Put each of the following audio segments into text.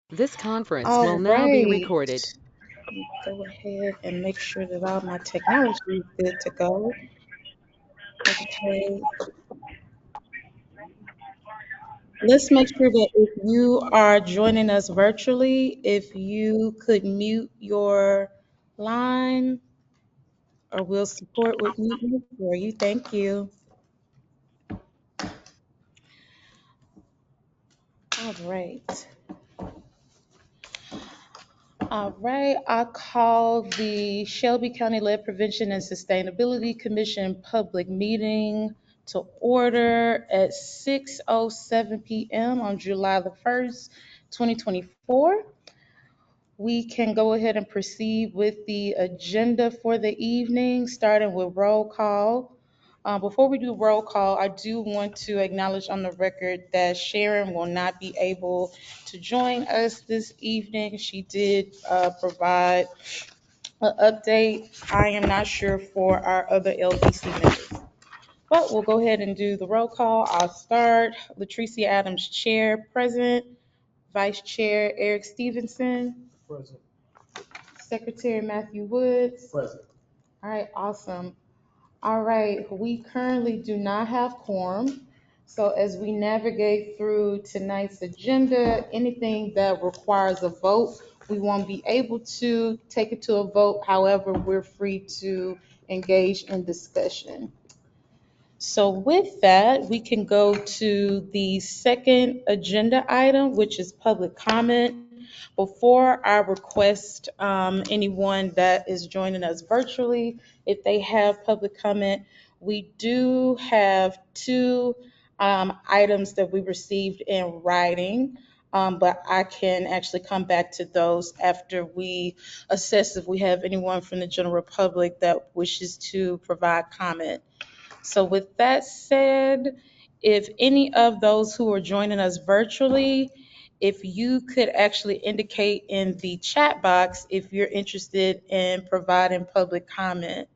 This conference All will now be right. recorded. Let me go ahead and make sure that all my technology is good to go. Okay. Let's make sure that if you are joining us virtually, if you could mute your line or we'll support with muting for you. Thank you. All right. All right, I call the Shelby County Lead Prevention and Sustainability Commission public meeting to order at 6:07 p.m. on July the 1st, 2024. We can go ahead and proceed with the agenda for the evening, starting with roll call. Before we do roll call, I do want to acknowledge on the record that Sharon will not be able to join us this evening. She did provide an update. I am not sure for our other LPC members, but we'll go ahead and do the roll call. I'll start. Latricia Adams, Chair, present. Vice Chair Eric Stevenson. Present. Secretary Matthew Woods. Present. All right, awesome. All right, we currently do not have quorum. So as we navigate through tonight's agenda, anything that requires a vote, we won't be able to take it to a vote. However, we're free to engage in discussion. So with that, we can go to the second agenda item, which is public comment. Before I request anyone that is joining us virtually, if they have public comment, we do have two items that we received in writing. But I can actually come back to those after we assess if we have anyone from the general public that wishes to provide comment. So with that said, if any of those who are joining us virtually, if you could actually indicate in the chat box if you're interested in providing public comment.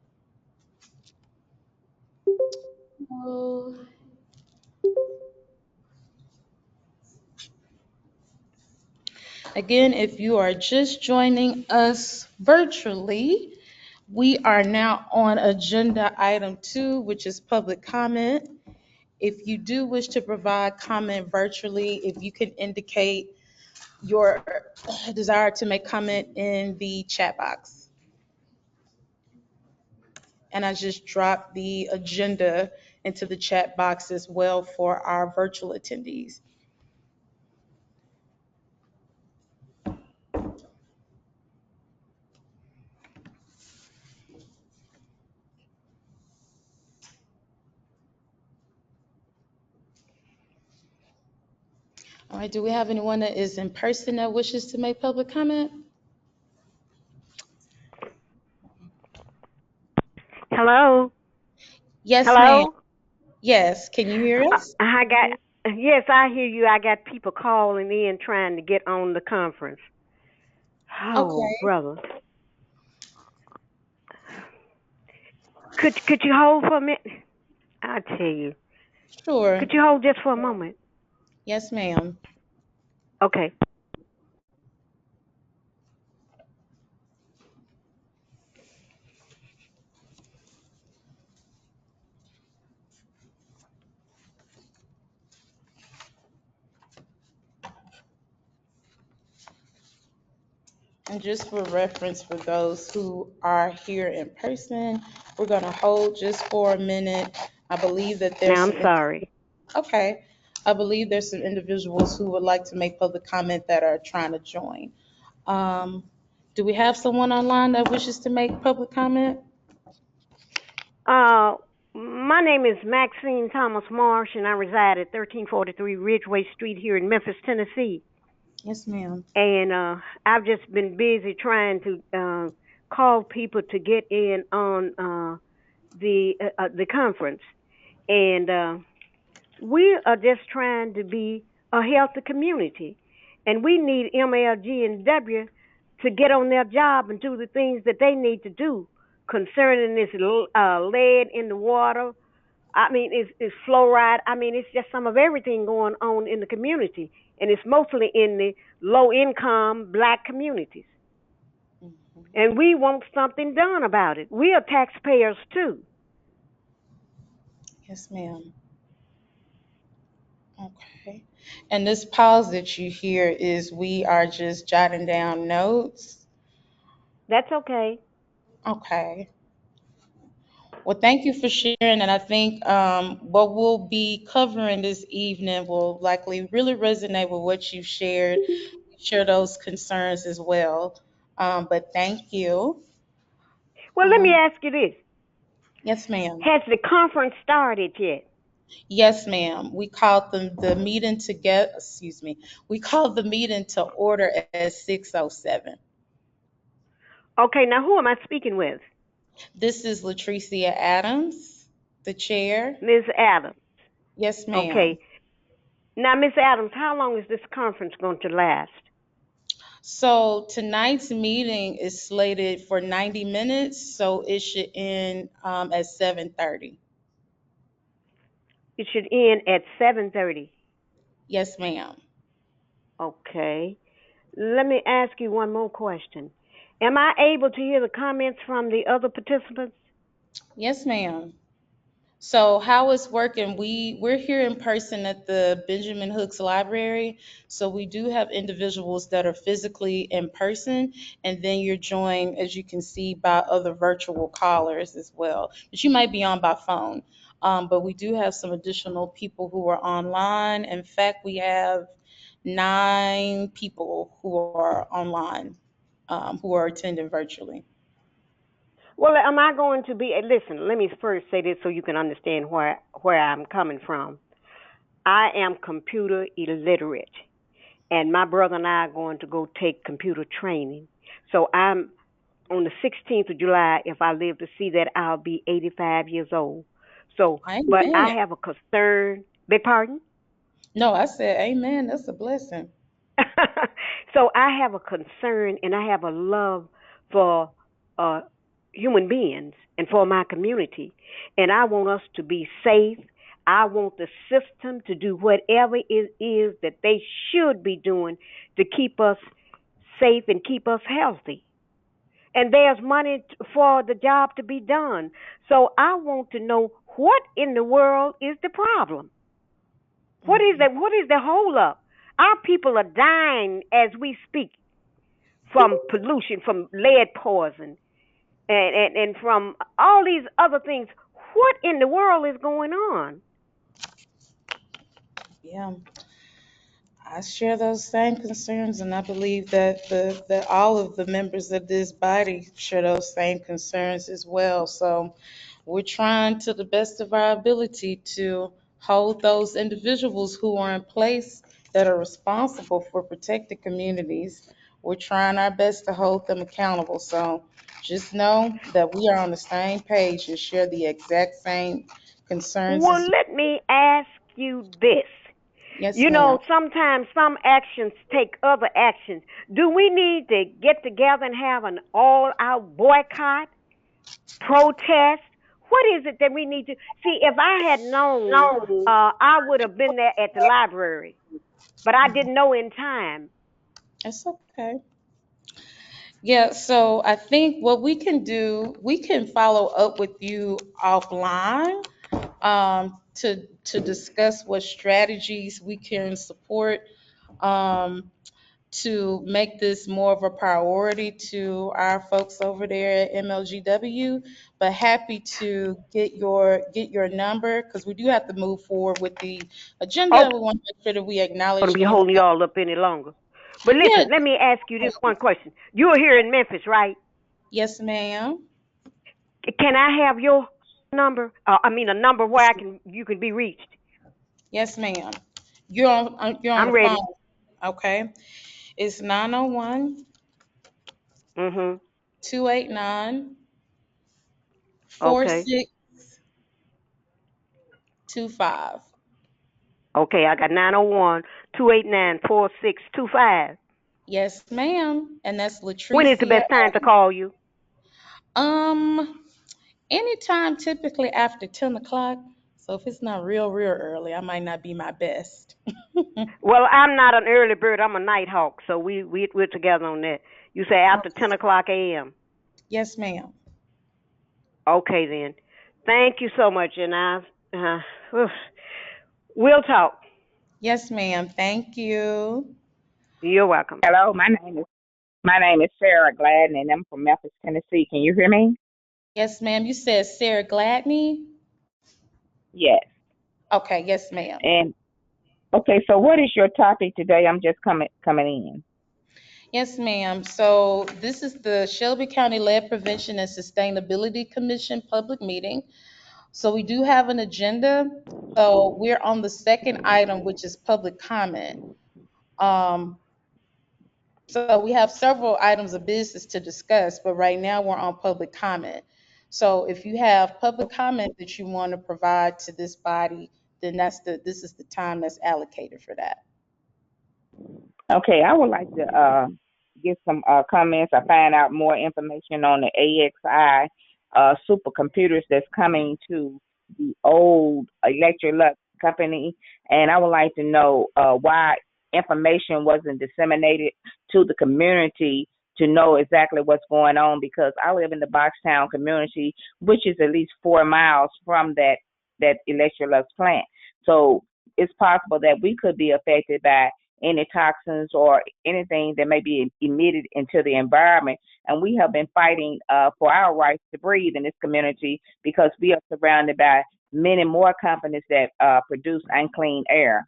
Oh, again, if you are just joining us virtually, we are now on agenda item 2, which is public comment. If you do wish to provide comment virtually, if you can indicate your desire to make comment in the chat box. And I just dropped the agenda into the chat box as well for our virtual attendees. All right, do we have anyone that is in person that wishes to make public comment? Hello? Yes, ma'am. Hello? Yes, can you hear us? I got, yes, I hear you. I got people calling in trying to get on the conference. Oh, Okay, brother. Could you hold for a minute? I tell you. sure. Could you hold just for a moment? Yes, ma'am. Okay. And just for reference for those who are here in person, we're going to hold just for a minute. I believe that there's Now I'm some. sorry. Okay. I believe there's some individuals who would like to make public comment that are trying to join. Um, do we have someone online that wishes to make public comment? Uh, my name is Maxine Thomas Marsh, and I reside at 1343 Ridgeway Street here in Memphis, Tennessee. Yes, ma'am. And I've just been busy trying to call people to get in on the conference, and we are just trying to be a healthy community, and we need MLG and W to get on their job and do the things that they need to do concerning this lead in the water, I mean, it's fluoride. I mean, it's just some of everything going on in the community, and it's mostly in the low income black communities. Mhm. And we want something done about it. We are taxpayers too. Yes, ma'am. Okay. And this pause that you hear is we are just jotting down notes. That's okay. Okay. Well, thank you for sharing. And I think what we'll be covering this evening will likely really resonate with what you've shared. Share those concerns as well. But thank you. Well, let me Um, ask you this: yes, ma'am. has the conference started yet? Yes, ma'am. We called the meeting to get, excuse me, we called the meeting to order at 6:07. Okay, now who am I speaking with? This is Latricia Adams, the chair. Ms. Adams. Yes, ma'am. Okay. Now, Ms. Adams, how long is this conference going to last? So tonight's meeting is slated for 90 minutes, so it should end at 7:30. It should end at 7:30. Yes, ma'am. Okay. Let me ask you one more question. Am I able to hear the comments from the other participants? Yes, ma'am. So how it's working, we're here in person at the Benjamin Hooks Library. So we do have individuals that are physically in person, and then you're joined, as you can see, by other virtual callers as well. But you might be on by phone. But we do have some additional people who are online. In fact, we have 9 people who are online, who are attending virtually. Well, am I going to be? Listen, let me first say this so you can understand where I'm coming from. I am computer illiterate, and my brother and I are going to go take computer training. So I'm on the 16th of July. If I live to see that, I'll be 85 years old. So, but Amen. I have a concern. Beg pardon? No, I said amen. That's a blessing. So I have a concern and I have a love for uh, human beings and for my community. And I want us to be safe. I want the system to do whatever it is that they should be doing to keep us safe and keep us healthy. And there's money for the job to be done. So I want to know what in the world is the problem? What is Mhm. that? What is the hold up? Our people are dying as we speak from pollution, from lead poison, and from all these other things. What in the world is going on? Yeah, I share those same concerns, and I believe that that all of the members of this body share those same concerns as well. So we're trying to the best of our ability to hold those individuals who are in place that are responsible for protecting communities. We're trying our best to hold them accountable. So just know that we are on the same page and share the exact same concerns Well, as you. let me ask you this. Yes, You ma'am. know, sometimes some actions take other actions. Do we need to get together and have an all out boycott, protest? What is it that we need to see? If I had known, No. I would have been there at the library, but I Mhm. didn't know in time. It's okay. Yeah, so I think what we can do, we can follow up with you offline to discuss what strategies we can support um, to make this more of a priority to our folks over there at MLGW. But happy to get your number because we do have to move forward with the agenda. Okay, We want to make sure that we going acknowledge to be one holding another. y'all up any longer. But Yeah. listen, let me ask you this one question. You're here in Memphis, right? Yes, ma'am. Can I have your number? I mean, a number where I can you can be reached. Yes, ma'am. You're on I'm the phone. ready. Okay. It's 901 Mhm. 289 Okay. 4625. Okay, I got 901-289-4625. Yes, ma'am. And that's When is the Latricia. best time to call you? Um, anytime typically after 10 o'clock. So if it's not real early, I might not be my best. Well, I'm not an early bird. I'm a night hawk, so we're together on that. You say Oh, after 10 o'clock a.m. yes, ma'am. Okay then. Thank you so much, and we'll talk. Yes, ma'am. Thank you. You're welcome. Hello, my name is Sarah Gladden, and I'm from Memphis, Tennessee. Can you hear me? Yes, ma'am. You said Sarah Gladney? Yes. Okay, yes, ma'am. And okay, so what is your topic today? I'm just coming in. Yes, ma'am. So this is the Shelby County Lead Prevention and Sustainability Commission public meeting. So we do have an agenda. So we're on the second item, which is public comment. Um, so we have several items of business to discuss, but right now we're on public comment. So if you have public comment that you want to provide to this body, then this is the time that's allocated for that. Okay, I would like to get some comments. I find out more information on the AXI supercomputers that's coming to the old Electrolux company, and I would like to know why information wasn't disseminated to the community to know exactly what's going on. Because I live in the Boxtown community, which is at least 4 miles from that Electrolux plant. So it's possible that we could be affected by any toxins or anything that may be emitted into the environment. And we have been fighting for our rights to breathe in this community because we are surrounded by many more companies that produce unclean air.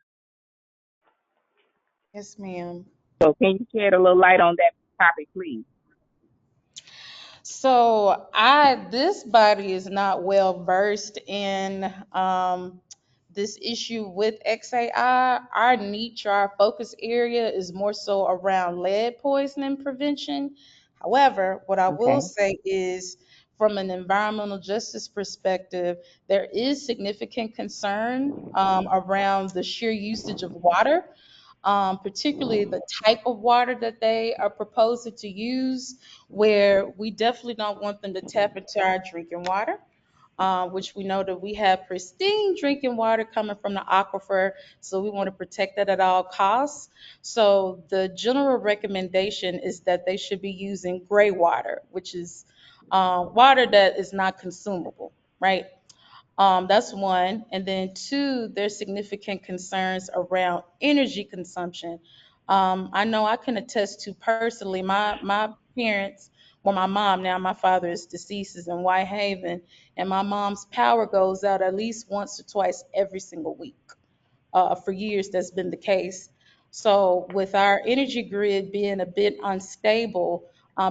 Yes, ma'am. So can you shed a little light on that topic, please? So this body is not well versed in this issue with XAI. Our niche, our focus area is more so around lead poisoning prevention. However, what I will Okay. say is from an environmental justice perspective, there is significant concern around the sheer usage of water, particularly the type of water that they are proposing to use, where we definitely don't want them to tap into our drinking water, which we know that we have pristine drinking water coming from the aquifer, so we want to protect that at all costs. So the general recommendation is that they should be using gray water, which is water that is not consumable, right? That's one. And then two, there's significant concerns around energy consumption. I know I can attest to personally, my parents, well, my mom now, my father is deceased, is in Whitehaven, and my mom's power goes out at least once or twice every single week. For years, that's been the case. So, with our energy grid being a bit unstable,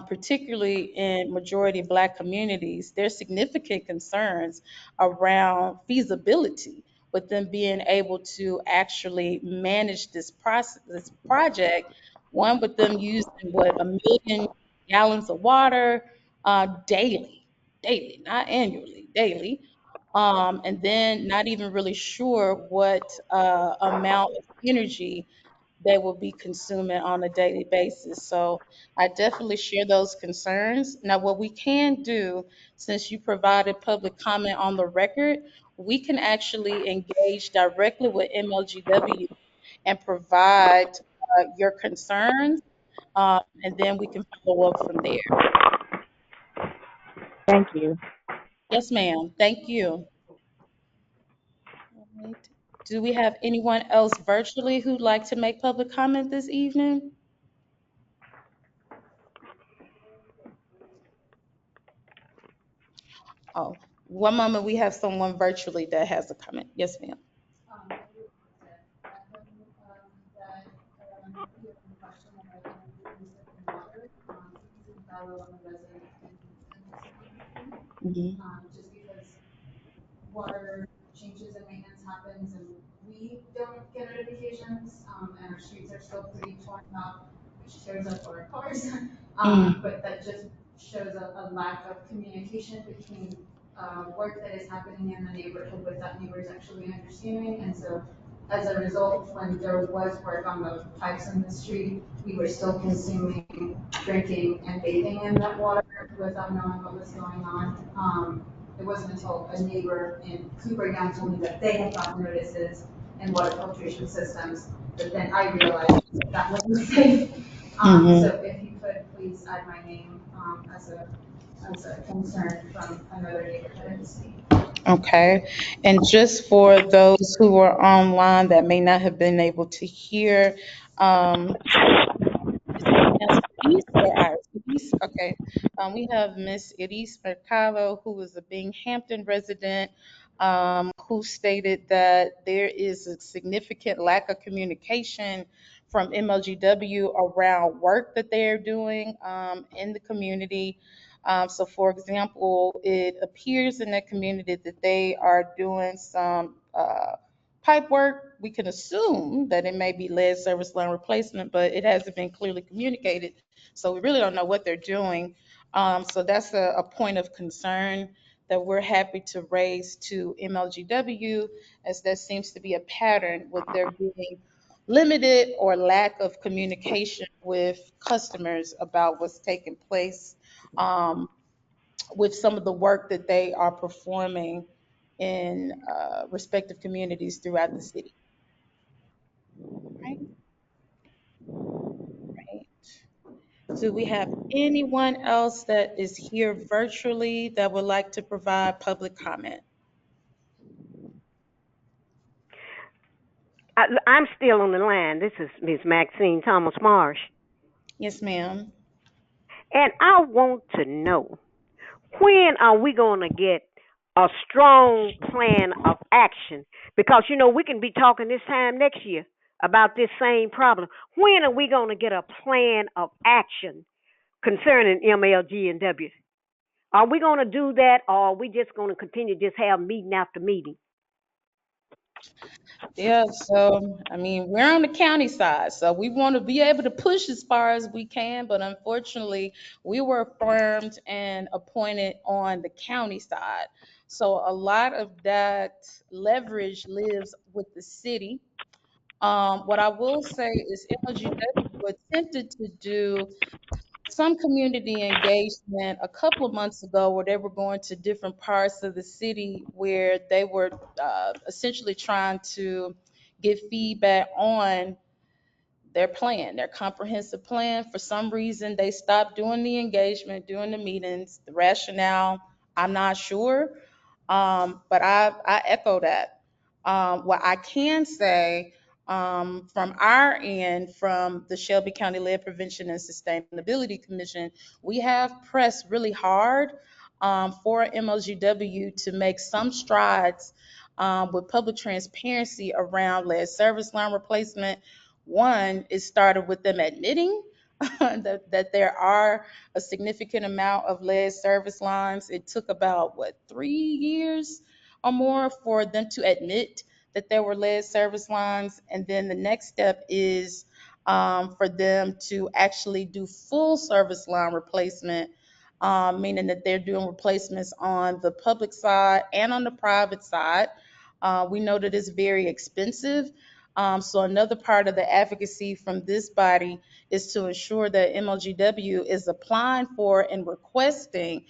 particularly in majority Black communities, there's significant concerns around feasibility with them being able to actually manage this process, this project. One, with them using what 1 million gallons of water daily, not annually, daily, and then not even really sure what amount of energy they will be consuming on a daily basis. So I definitely share those concerns. Now, what we can do, since you provided public comment on the record, we can actually engage directly with MLGW and provide your concerns, and then we can follow up from there. Thank you. Yes, ma'am. Thank you. All right. Do we have anyone else virtually who'd like to make public comment this evening? Oh, one moment. We have someone virtually that has a comment. Yes, ma'am. Mhm. Mm. It wasn't until a neighbor in Cooper Young told me that they had gotten notices and water filtration systems, that then I realized that wasn't safe. So Hmm. if you could please add my name, as a concern from another neighborhood in the city. Okay. And just for those who are online that may not have been able to hear, is it pronounced Iris or Iris? Iris? Okay. We have Miss Iris Mercado, who is a Binghamton resident, who stated that there is a significant lack of communication from MLGW around work that they're doing in the community. So, for example, it appears in the community that they are doing some pipe work. We can assume that it may be lead service line replacement, but it hasn't been clearly communicated. So we really don't know what they're doing. So that's a point of concern that we're happy to raise to MLGW, as that seems to be a pattern with there being limited or lack of communication with customers about what's taking place um, with some of the work that they are performing in respective communities throughout the city. Right, right. Do we have anyone else that is here virtually that would like to provide public comment? I'm still on the line. This is Miss Maxine Thomas Marsh. Yes, ma'am. And I want to know, when are we going to get a strong plan of action? Because, we can be talking this time next year about this same problem. When are we going to get a plan of action concerning MLG and W? Are we going to do that, or are we just going to continue to just have meeting after meeting? Yeah, so I mean, we're on the county side, so we want to be able to push as far as we can, but unfortunately, we were affirmed and appointed on the county side. So a lot of that leverage lives with the city. What I will say is MLGW attempted to do some community engagement a couple of months ago where they were going to different parts of the city where they were essentially trying to get feedback on their plan, their comprehensive plan. For some reason, they stopped doing the engagement, doing the meetings. The rationale, I'm not sure, but I echo that. What I can say from our end, from the Shelby County Lead Prevention and Sustainability Commission, we have pressed really hard for MLGW to make some strides with public transparency around lead service line replacement. One, it started with them admitting that there are a significant amount of lead service lines. It took about, what, 3 years or more for them to admit that there were lead service lines. And then the next step is for them to actually do full service line replacement, meaning that they're doing replacements on the public side and on the private side. We know that it's very expensive. So another part of the advocacy from this body is to ensure that MLGW is applying for and requesting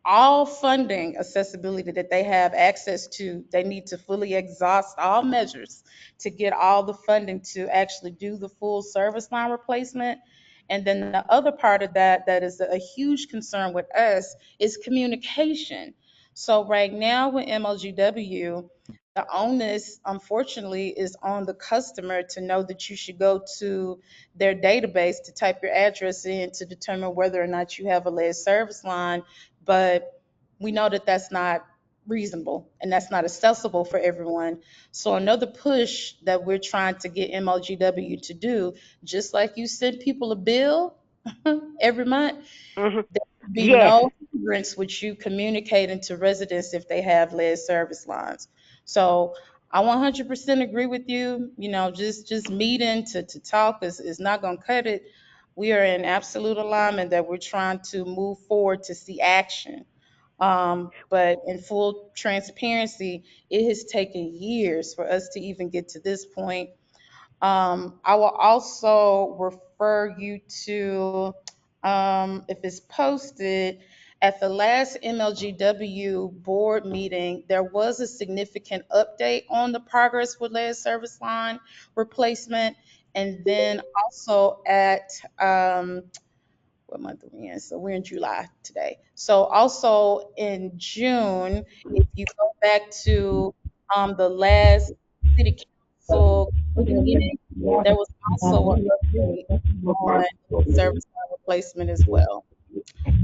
all funding accessibility that they have access to. They need to fully exhaust all measures to get all the funding to actually do the full service line replacement. And then the other part of that is a huge concern with us is communication. So right now with MLGW, the onus, unfortunately, is on the customer to know that you should go to their database to type your address in to determine whether or not you have a lead service line. But we know that that's not reasonable and that's not accessible for everyone. So another push that we're trying to get MLGW to do, just like you send people a bill every month, Hmm. there should be Yes. no hindrance with you communicating to residents if they have lead service lines. So I 100% agree with you. Just meeting to talk is not going to cut it. We are in absolute alignment that we're trying to move forward to see action. But in full transparency, it has taken years for us to even get to this point. I will also refer you to, if it's posted, At the last MLGW board meeting, there was a significant update on the progress with lead service line replacement. And then also at what month are we in? So we're in July today. So also in June, if you go back to the last city council meeting, there was also an update on service line replacement as well.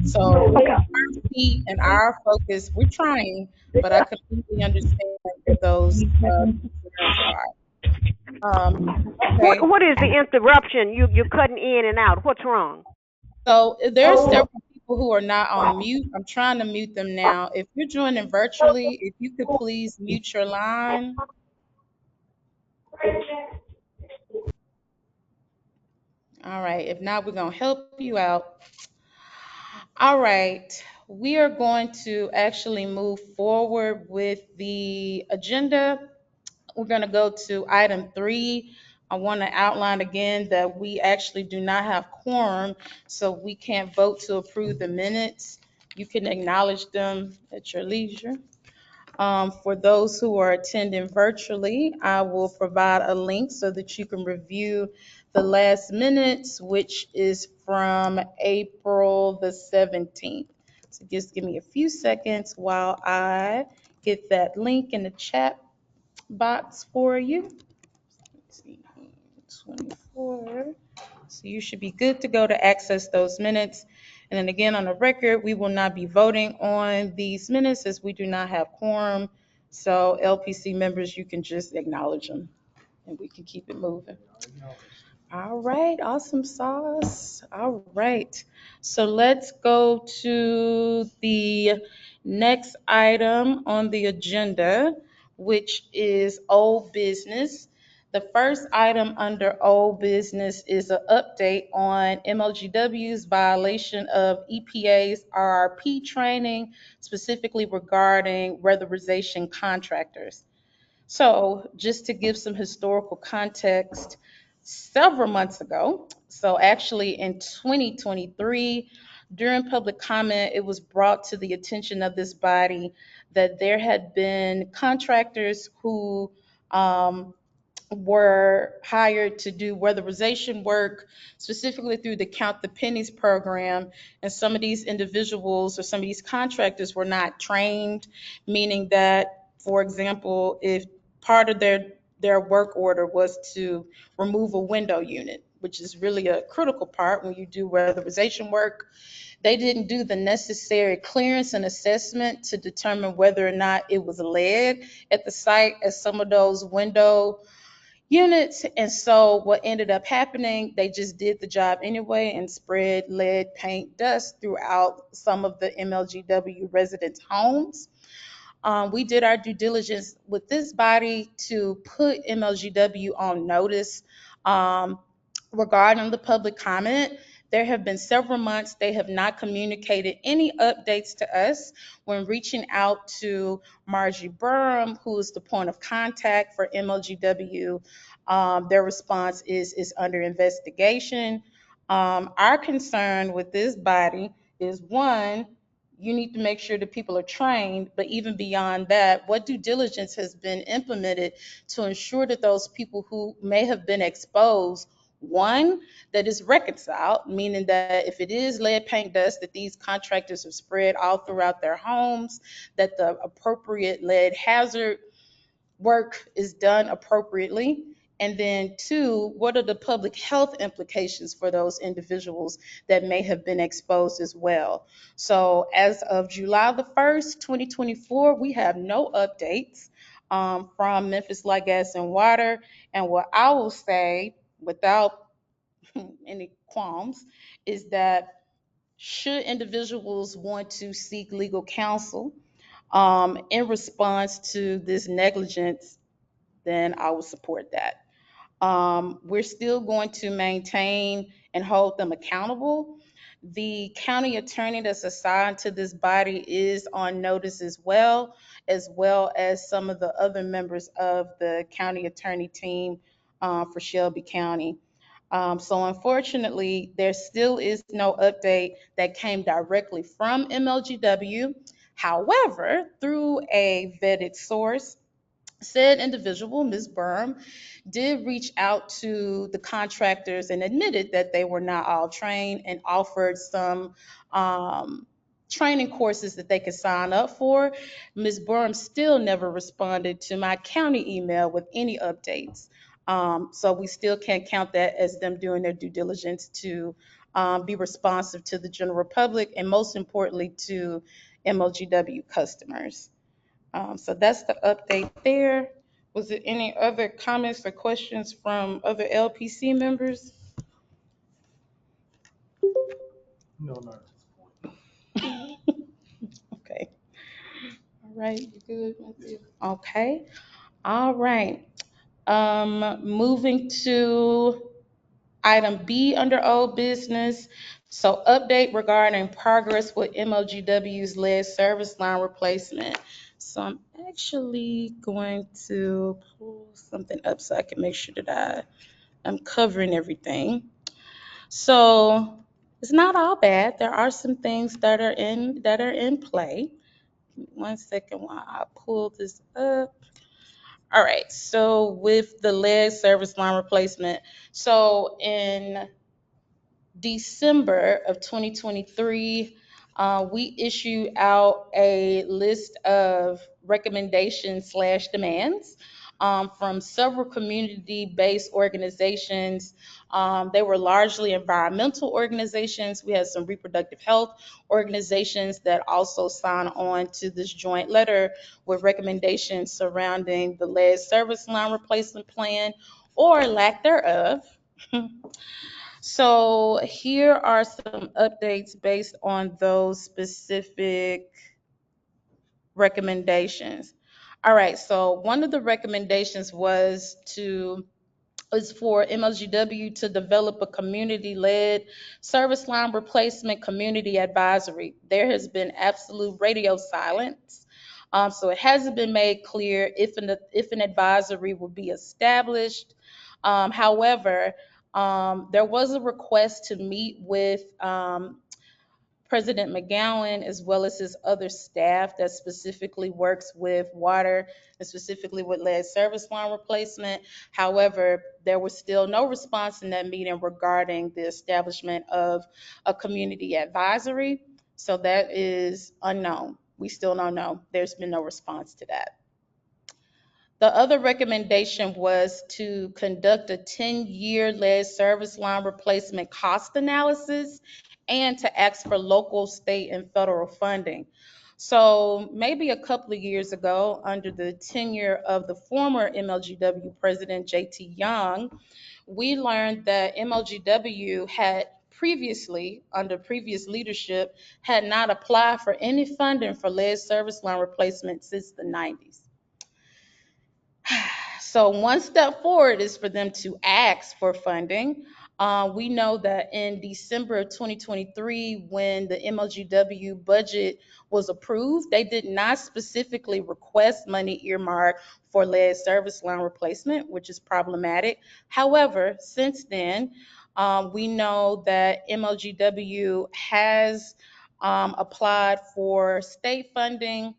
So our key and our focus, we're trying, but I completely understand where those concerns are. What Okay, what is the interruption? You're cutting in and out. What's wrong? so there are several people who are not on mute. I'm trying to mute them now. If you're joining virtually, if you could please mute your line. All right, if not, we're going to help you out. All right, we are going to actually move forward with the agenda. We're going to go to item 3. I want to outline again that we actually do not have quorum, so we can't vote to approve the minutes. You can acknowledge them at your leisure. For those who are attending virtually, I will provide a link so that you can review the last minutes, which is from April the 17th. So just give me a few seconds while I get that link in the chat box for you. Let's see, 24. So you should be good to go to access those minutes. And then again, on the record, we will not be voting on these minutes as we do not have quorum. So LPC members, you can just acknowledge them and we can keep it moving. All right, awesome sauce. All right, so let's go to the next item on the agenda, which is old business. The first item under old business is an update on MLGW's violation of EPA's RRP training, specifically regarding weatherization contractors. So, just to give some historical context, several months ago, so actually in 2023, during public comment, it was brought to the attention of this body that there had been contractors who were hired to do weatherization work, specifically through the Count the Pennies program. And some of these individuals or some of these contractors were not trained, meaning that, for example, if part of their work order was to remove a window unit, which is really a critical part when you do weatherization work, they didn't do the necessary clearance and assessment to determine whether or not it was lead at the site as some of those window units. And so what ended up happening, they just did the job anyway and spread lead paint dust throughout some of the MLGW residents' homes. We did our due diligence with this body to put MLGW on notice regarding the public comment. There have been several months they have not communicated any updates to us. When reaching out to Margie Burham, who is the point of contact for MLGW, their response is under investigation. Our concern with this body is, one, you need to make sure that people are trained, but even beyond that, what due diligence has been implemented to ensure that those people who may have been exposed, one, that is reconciled, meaning that if it is lead paint dust that these contractors have spread all throughout their homes, that the appropriate lead hazard work is done appropriately. And then two, what are the public health implications for those individuals that may have been exposed as well? So as of July the 1st, 2024, we have no updates from Memphis Light Gas and Water. And what I will say without any qualms is that should individuals want to seek legal counsel in response to this negligence, then I will support that. We're still going to maintain and hold them accountable. The county attorney that's assigned to this body is on notice as well as some of the other members of the county attorney team for Shelby County. So unfortunately, there still is no update that came directly from MLGW. However, through a vetted source, said individual, Ms. Burm, did reach out to the contractors and admitted that they were not all trained and offered some training courses that they could sign up for. Ms. Burm still never responded to my county email with any updates. So we still can't count that as them doing their due diligence to be responsive to the general public and most importantly to MLGW customers. So that's the update there. Was there any other comments or questions from other LPC members? No, not at this point. Okay. All right. You good, Matthew? Okay. All right. Moving to item B under old business. So update regarding progress with MLGW's lead service line replacement. So I'm actually going to pull something up so I can make sure that I'm covering everything. So it's not all bad. There are some things that are in play. Give me 1 second while I pull this up. All right. So with the lead service line replacement, so in December of 2023, we issued out a list of recommendations slash demands from several community-based organizations. They were largely environmental organizations. We had some reproductive health organizations that also signed on to this joint letter with recommendations surrounding the lead service line replacement plan or lack thereof. So here are some updates based on those specific recommendations. All right, so one of the recommendations is for MLGW to develop a community-led service line replacement community advisory. There has been absolute radio silence. So it hasn't been made clear if an advisory will be established. However, there was a request to meet with President McGowan, as well as his other staff that specifically works with water and specifically with lead service line replacement. However, there was still no response in that meeting regarding the establishment of a community advisory. So that is unknown. We still don't know. There's been no response to that. The other recommendation was to conduct a 10-year lead service line replacement cost analysis and to ask for local, state, and federal funding. So maybe a couple of years ago, under the tenure of the former MLGW president, JT Young, we learned that MLGW had previously, under previous leadership, had not applied for any funding for lead service line replacement since the 90s. So one step forward is for them to ask for funding. We know that in December of 2023, when the MLGW budget was approved, they did not specifically request money earmarked for lead service line replacement, which is problematic. However, since then, we know that MLGW has applied for state funding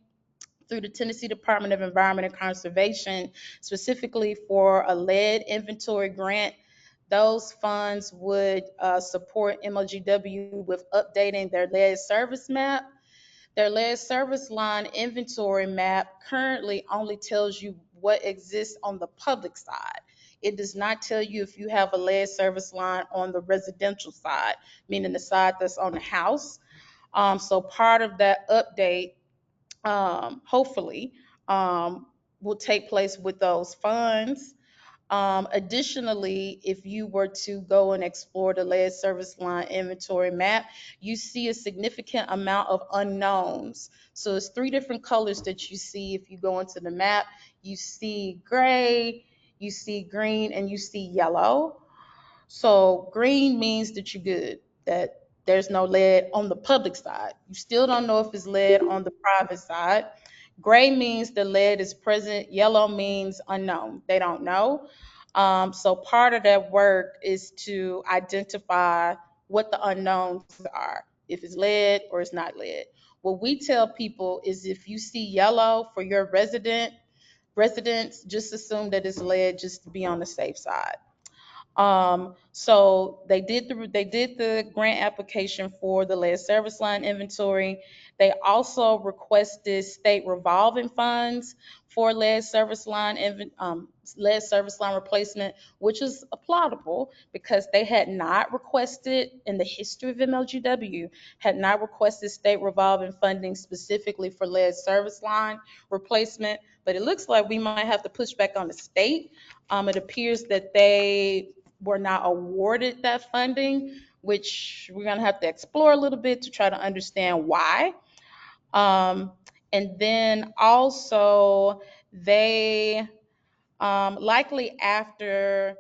through the Tennessee Department of Environment and Conservation, specifically for a lead inventory grant. Those funds would support MLGW with updating their lead service map. Their lead service line inventory map currently only tells you what exists on the public side. It does not tell you if you have a lead service line on the residential side, meaning the side that's on the house. So part of that update hopefully, will take place with those funds. Additionally, if you were to go and explore the lead service line inventory map, you see a significant amount of unknowns. So it's three different colors that you see if you go into the map. You see gray, you see green, and you see yellow. So green means that you're good, that there's no lead on the public side. You still don't know if it's lead on the private side. Gray means the lead is present. Yellow means unknown. They don't know. So part of that work is to identify what the unknowns are, if it's lead or it's not lead. What we tell people is if you see yellow for your residents, just assume that it's lead just to be on the safe side. So they did the grant application for the lead service line inventory. They also requested state revolving funds for lead service line replacement, which is applaudable because they had not requested in the history of MLGW had not requested state revolving funding specifically for lead service line replacement. But it looks like we might have to push back on the state. It appears that they were not awarded that funding, which we're going to have to explore a little bit to try to understand why. Um, and then also, they likely after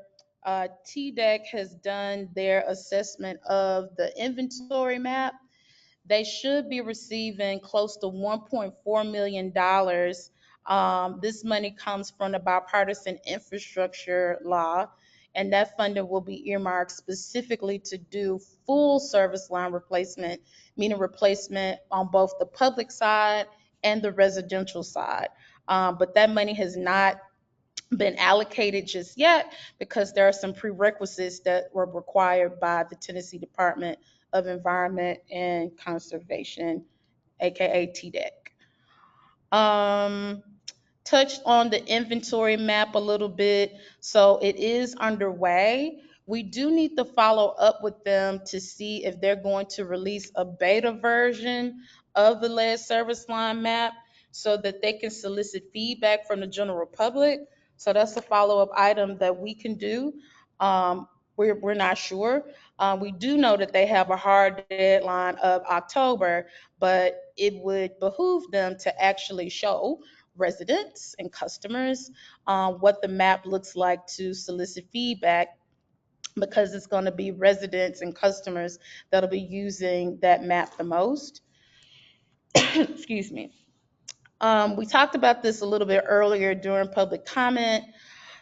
TDEC has done their assessment of the inventory map, they should be receiving close to $1.4 million. This money comes from the bipartisan infrastructure law, and that funding will be earmarked specifically to do full service line replacement, meaning replacement on both the public side and the residential side. But that money has not been allocated just yet because there are some prerequisites that were required by the Tennessee Department of Environment and Conservation, aka TDEC. Touched on the inventory map a little bit. So it is underway. We do need to follow up with them to see if they're going to release a beta version of the lead service line map so that they can solicit feedback from the general public. So that's a follow-up item that we can do. Um, we're not sure. We do know that they have a hard deadline of October, but it would behoove them to actually show residents and customers what the map looks like to solicit feedback because it's going to be residents and customers that'll be using that map the most. Excuse me. We talked about this a little bit earlier during public comment.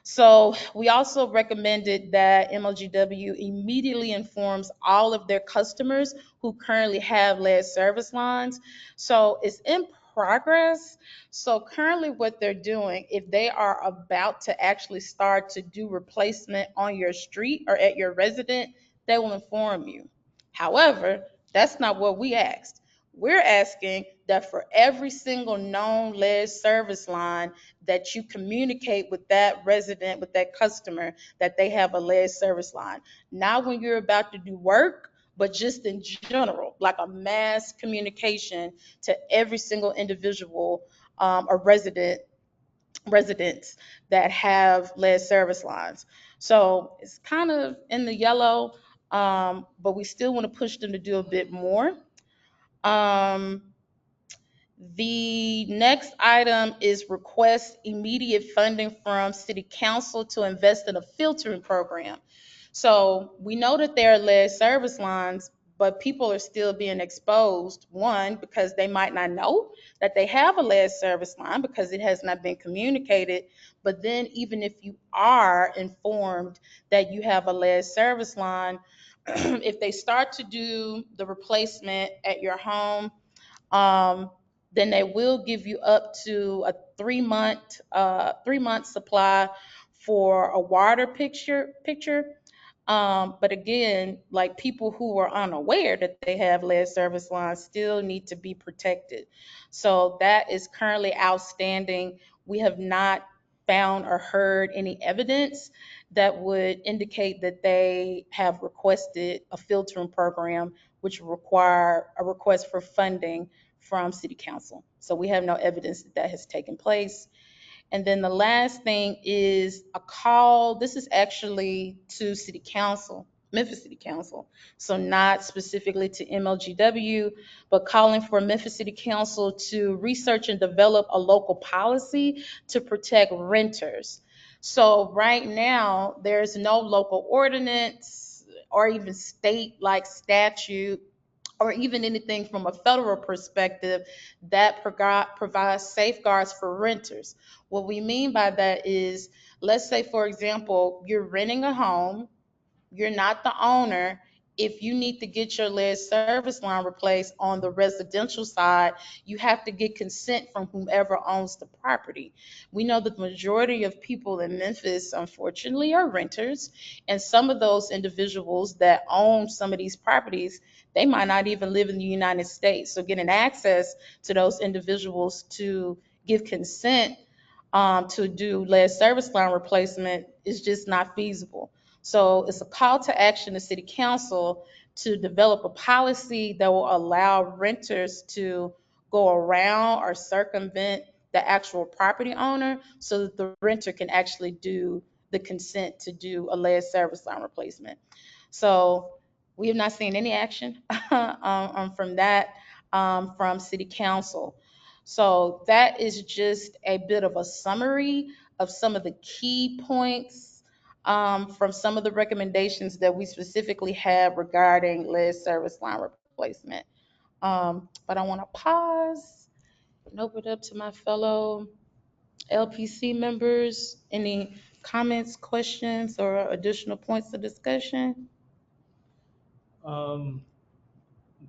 So we also recommended that MLGW immediately informs all of their customers who currently have lead service lines. So it's in progress. So currently what they're doing, if they are about to actually start to do replacement on your street or at your resident, they will inform you. However, that's not what we asked. We're asking that for every single known lead service line that you communicate with that resident, with that customer, that they have a lead service line. Not when you're about to do work, but just in general, like a mass communication to every single individual or residents that have lead service lines. So it's kind of in the yellow, but we still want to push them to do a bit more. Um, the next item is request immediate funding from City Council to invest in a filtering program. So we know that there are lead service lines, but people are still being exposed. One, because they might not know that they have a lead service line because it has not been communicated. But then, even if you are informed that you have a lead service line, if they start to do the replacement at your home, um, then they will give you up to a 3 month supply for a water picture. But again, like people who are unaware that they have lead service lines still need to be protected. So that is currently outstanding. We have not found or heard any evidence that would indicate that they have requested a filtering program, which would require a request for funding from City Council. So we have no evidence that that has taken place. And then the last thing is a call. This is actually to City Council, Memphis City Council. So not specifically to MLGW, but calling for Memphis City Council to research and develop a local policy to protect renters. So right now, there's no local ordinance or even state like statute or even anything from a federal perspective that provides safeguards for renters. What we mean by that is, let's say, for example, you're renting a home, you're not the owner. If you need to get your lead service line replaced on the residential side, you have to get consent from whomever owns the property. We know that the majority of people in Memphis, unfortunately, are renters, and some of those individuals that own some of these properties, they might not even live in the United States. So getting access to those individuals to give consent to do lead service line replacement is just not feasible. So it's a call to action to City Council to develop a policy that will allow renters to go around or circumvent the actual property owner so that the renter can actually do the consent to do a lead service line replacement. So we have not seen any action from that from City Council. So that is just a bit of a summary of some of the key points from some of the recommendations that we specifically have regarding lead service line replacement. But I want to pause and open it up to my fellow LPC members. Any comments, questions, or additional points of discussion? Um,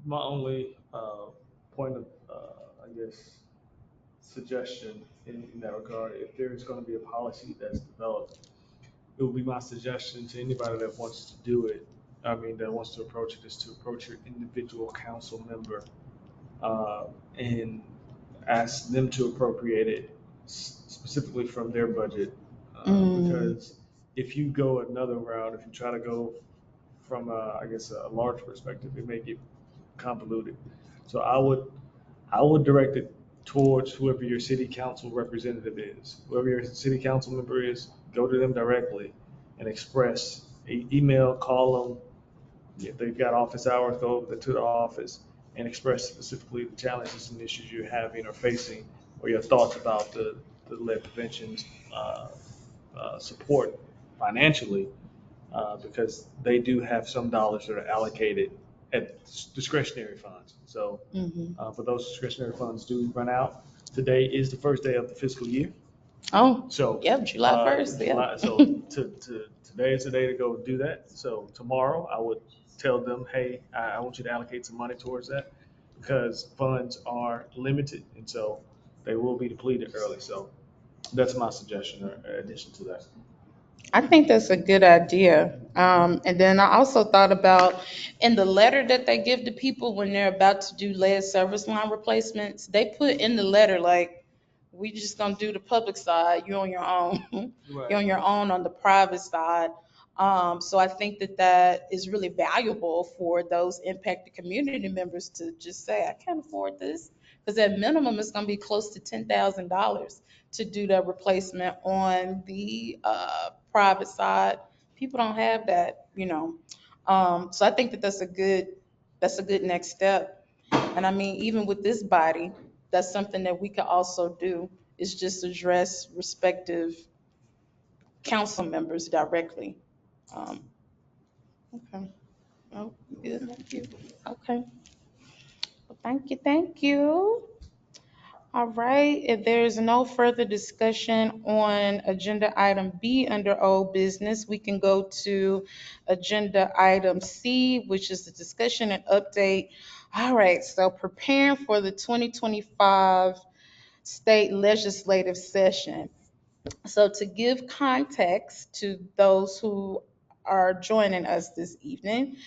my only point of, I guess, suggestion in that regard, if there is going to be a policy that's developed, it would be my suggestion to anybody that wants to do it, I mean, that wants to approach it, is to approach your individual council member uh, and ask them to appropriate it specifically from their budget. Mm, Because if you go another route, if you try to go from, I guess, a large perspective, it may get convoluted. So I would direct it towards whoever your city council representative is. Whoever your city council member is, go to them directly and express, email, call them. If they've got office hours, go to the office and express specifically the challenges and issues you're having or facing, or your thoughts about the lead prevention's support financially, because they do have some dollars that are allocated at discretionary funds. So, mhm. but those discretionary funds do run out. Today is the first day of the fiscal year. Oh, So, yep, July 1st. Yep. July, so today is the day to go do that. So tomorrow I would tell them, hey, I want you to allocate some money towards that because funds are limited, and so they will be depleted early. So that's my suggestion or addition to that. I think that's a good idea. And then I also thought about in the letter that they give to people when they're about to do lead service line replacements, they put in the letter like, we just gonna do the public side, you're on your own. You're Right. on your own on the private side. So I think that that is really valuable for those impacted community members to just say, I can't afford this. Because at minimum, it's gonna be close to $10,000 to do that replacement on the private side. People don't have that. So I think that that's a good next step. And I mean, even with this body, that's something that we could also do is just address respective council members directly. Um, okay. Oh, good. Thank you. Okay. Well, thank you. Thank you. All right, if there's no further discussion on agenda item B under old business, we can go to agenda item C, which is the discussion and update. All right, so preparing for the 2025 state legislative session. So to give context to those who are joining us this evening,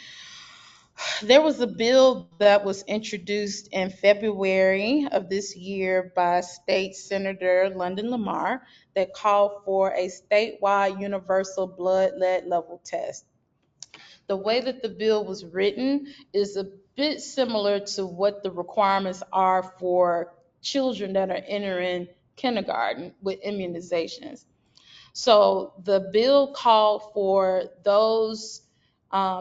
there was a bill that was introduced in February of this year by State Senator London Lamar that called for a statewide universal blood lead level test. The way that the bill was written is a bit similar to what the requirements are for children that are entering kindergarten with immunizations. So the bill called for those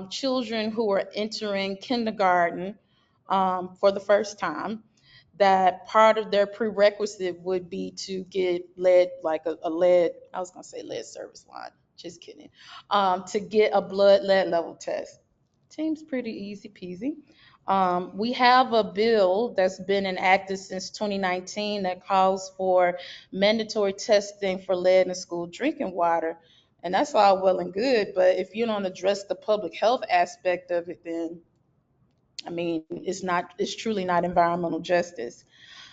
children who are entering kindergarten for the first time, that part of their prerequisite would be to get lead, like a lead, I was going to say lead service line, just kidding, to get a blood lead level test. Seems pretty easy peasy. We have a bill that's been enacted since 2019 that calls for mandatory testing for lead in school drinking water. And that's all well and good, but if you don't address the public health aspect of it, then I mean, it's truly not environmental justice.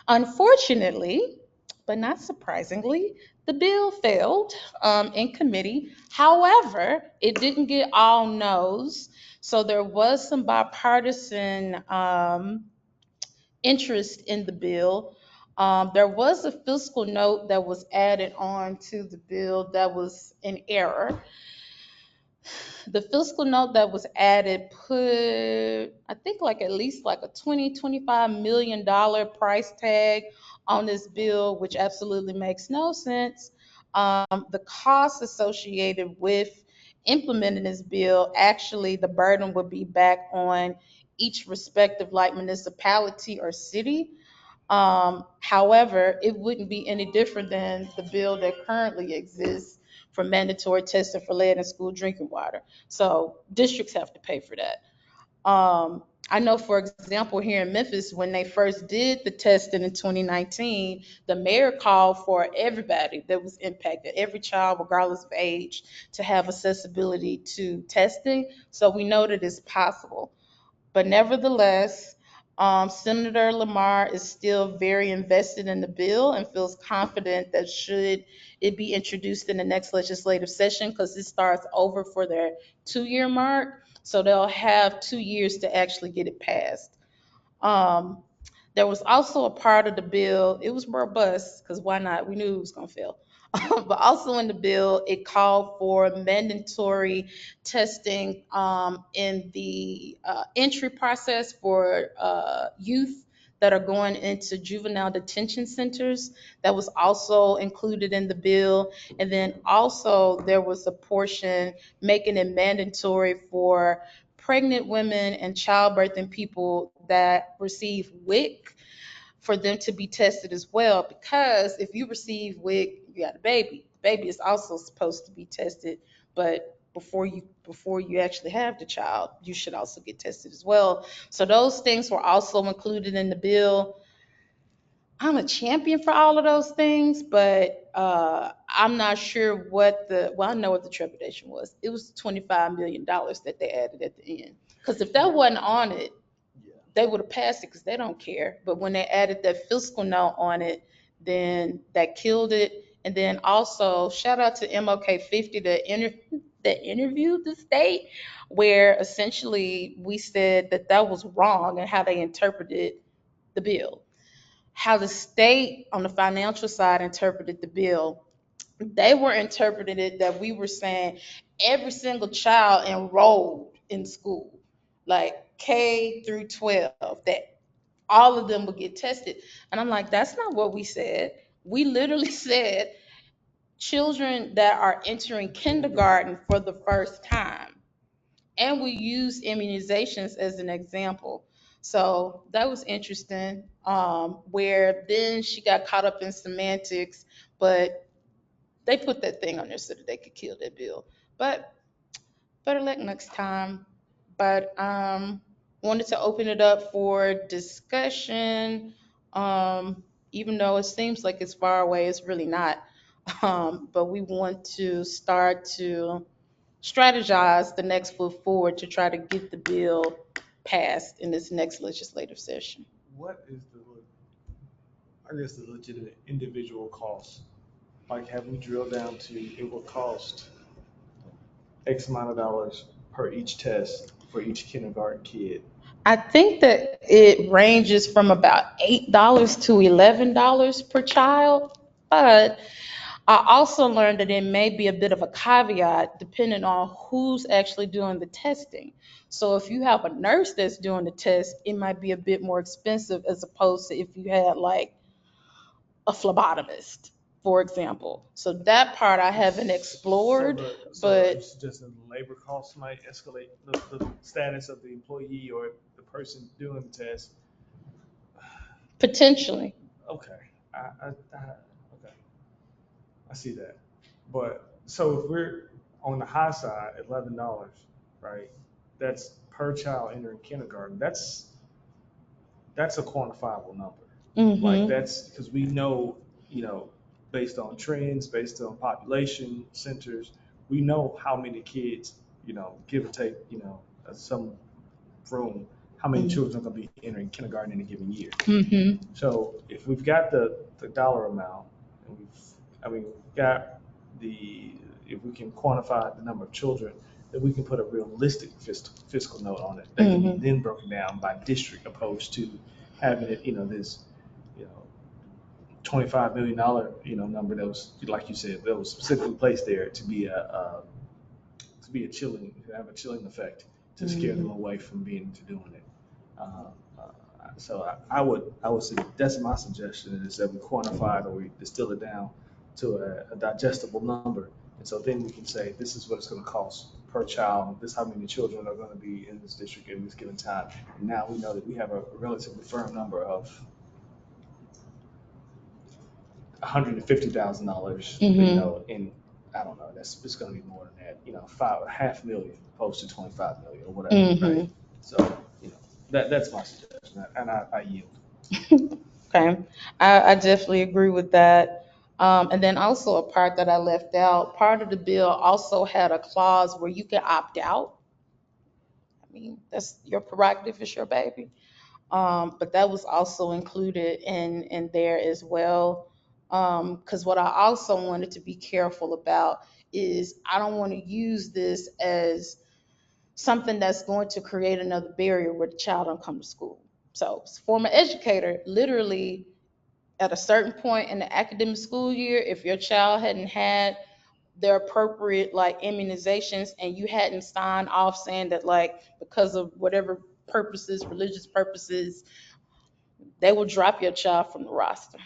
Unfortunately, but not surprisingly, the bill failed in committee. However, it didn't get all no's. So there was some bipartisan interest in the bill. There was a fiscal note that was added on to the bill that was an error. The fiscal note that was added put, I think, like at least like a 20 $25 million price tag on this bill, which absolutely makes no sense. The costs associated with implementing this bill, actually the burden would be back on each respective like municipality or city. However, it wouldn't be any different than the bill that currently exists for mandatory testing for lead in school drinking water. So districts have to pay for that. I know, for example, here in Memphis, when they first did the testing in 2019, the mayor called for everybody that was impacted, every child, regardless of age, to have accessibility to testing. So we know that it's possible. But nevertheless, Senator Lamar is still very invested in the bill and feels confident that should it be introduced in the next legislative session, because it starts over for their 2 year mark. So they'll have 2 years to actually get it passed. Um, there was also a part of the bill, it was robust because why not? We knew it was going to fail. But also in the bill, it called for mandatory testing in the entry process for youth that are going into juvenile detention centers. That was also included in the bill. And then also there was a portion making it mandatory for pregnant women and childbirthing people that receive WIC for them to be tested as well. Because if you receive WIC, you got a baby. The baby is also supposed to be tested, but before you actually have the child, you should also get tested as well. So those things were also included in the bill. I'm a champion for all of those things, but I'm not sure well, I know what the trepidation was. It was $25 million that they added at the end. Because if that wasn't on it, they would have passed it because they don't care. But when they added that fiscal note on it, then that killed it. And then also, shout out to MLK 50 that interviewed the state, where essentially we said that that was wrong and how they interpreted the bill. How the state on the financial side interpreted the bill, they were interpreting it that we were saying every single child enrolled in school, like K through 12, that all of them would get tested. And I'm like, that's not what we said. We literally said children that are entering kindergarten for the first time. And we use immunizations as an example. So that was interesting. Where then she got caught up in semantics, but they put that thing on there so that they could kill that bill. But better luck next time. But wanted to open it up for discussion. Even though it seems like it's far away, it's really not. But we want to start to strategize the next foot forward to try to get the bill passed in this next legislative session. What is I guess, the legitimate individual cost? Like, have we drilled down to it will cost X amount of dollars per each test for each kindergarten kid? I think that it ranges from about $8 to $11 per child, but I also learned that it may be a bit of a caveat depending on who's actually doing the testing. So if you have a nurse that's doing the test, it might be a bit more expensive as opposed to if you had like a phlebotomist, for example. So that part I haven't explored, So are you but suggesting labor costs might escalate the status of the employee or the person doing the test? potentially. Okay, okay, I see that. But so if we're on the high side, $11, right? That's per child entering kindergarten, that's a quantifiable number. Like Mm-hmm. that's because we know, you know, based on trends, based on population centers, we know how many kids, give or take, some room, how many children are going to be entering kindergarten in a given year. Mm-hmm. So if we've got the dollar amount, and we've got the, if we can quantify the number of children, then we can put a realistic fiscal note on it that can be Mm-hmm. then broken down by district, opposed to having it, this, you know, $25 million, number that was, like you said, that was specifically placed there to be a chilling, to have a chilling effect to scare them Mm-hmm. away from being to doing it. Uh, so I would say that's my suggestion, is that we quantify it, or we distill it down to a digestible number, and so then we can say this is what it's going to cost per child. This is how many children are going to be in this district at this given time. And now we know that we have a relatively firm number of $150,000. Mm-hmm. In, I don't know, that's it's going to be more than that. 5.5 million opposed to 25 million or whatever, right? Mm-hmm. So that's my suggestion, and I yield. Okay, I definitely agree with that. And then also a part that I left out, part of the bill also had a clause where you can opt out. I mean, that's your prerogative, it's your baby. But that was also included in there as well. Because what I also wanted to be careful about is I don't want to use this as something that's going to create another barrier where the child don't come to school. So, as a former educator, literally at a certain point in the academic school year, if your child hadn't had their appropriate like immunizations and you hadn't signed off saying that like because of whatever purposes, religious purposes, they will drop your child from the roster.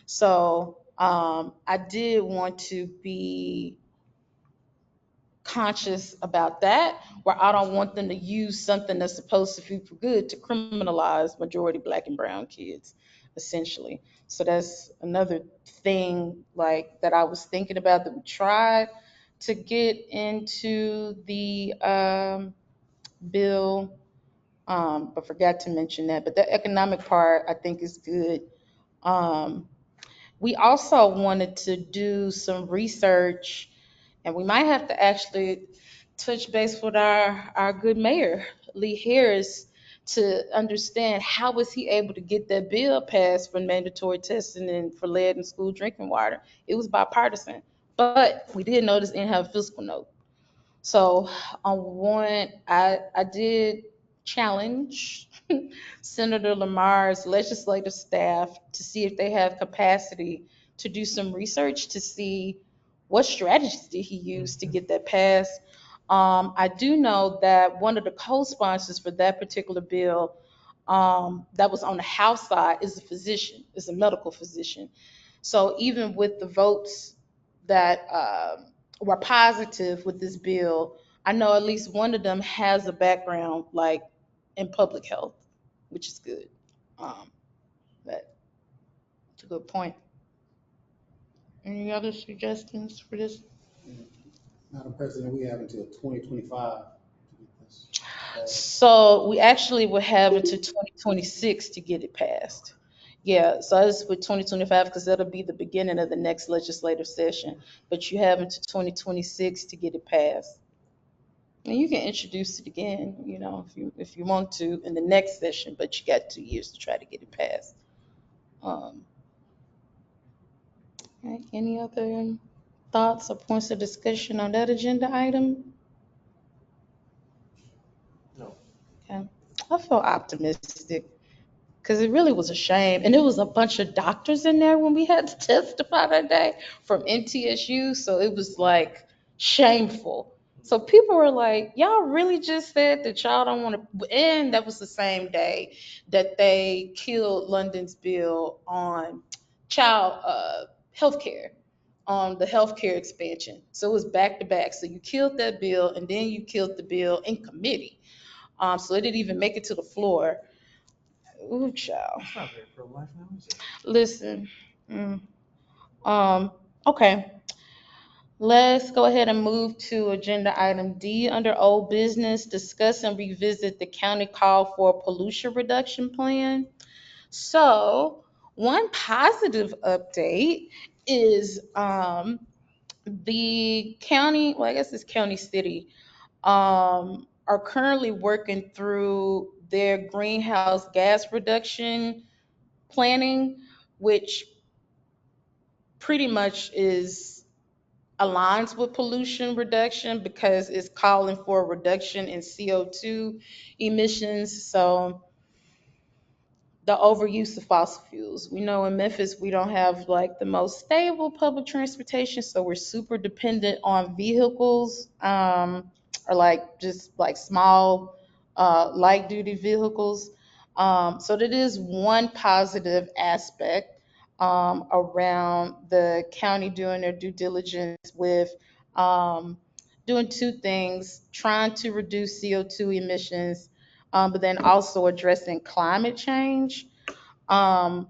So I did want to be conscious about that, where I don't want them to use something that's supposed to be for good to criminalize majority black and brown kids, essentially. So that's another thing like that I was thinking about that we tried to get into the bill, but forgot to mention that. But the economic part I think is good. Um, we also wanted to do some research, and we might have to actually touch base with our good mayor, Lee Harris, to understand how was he able to get that bill passed for mandatory testing and for lead in school drinking water. It was bipartisan, but we did notice it didn't have a fiscal note. So on one, I did challenge Senator Lamar's legislative staff to see if they have capacity to do some research to see what strategies did he use to get that passed. I do know that one of the co-sponsors for that particular bill, that was on the House side, is a physician, is a medical physician. So even with the votes that were positive with this bill, I know at least one of them has a background like in public health, which is good. Um, that's a good point. Any other suggestions for this? Madam President, we have until 2025 to get this passed. So we actually will have until 2026 to get it passed. Yeah, so I just put 2025 because that'll be the beginning of the next legislative session. But you have until 2026 to get it passed. And you can introduce it again, if you want to in the next session, but you got 2 years to try to get it passed. Um, all right, any other thoughts or points of discussion on that agenda item? No. Okay. I feel optimistic because it really was a shame. And there was a bunch of doctors in there when we had to testify that day from NTSU. So it was like shameful. So people were like, y'all really just said that y'all don't want to. And that was the same day that they killed London's bill on child health care, on the healthcare expansion. So it was back to back. So you killed that bill and then you killed the bill in committee. So it didn't even make it to the floor. Ooh, child. It's not very pro-life now, is it? Listen. Mm, um, okay. Let's go ahead and move to agenda item D under old business. Discuss and revisit the county call for a pollution reduction plan. So, one positive update is the county, well, I guess it's county city, are currently working through their greenhouse gas reduction planning, which pretty much is aligns with pollution reduction because it's calling for a reduction in CO2 emissions. So the overuse of fossil fuels. We know in Memphis we don't have like the most stable public transportation, so we're super dependent on vehicles, or like just like small, light duty vehicles. So that is one positive aspect around the county doing their due diligence with doing two things: trying to reduce CO2 emissions, but then also addressing climate change. Um,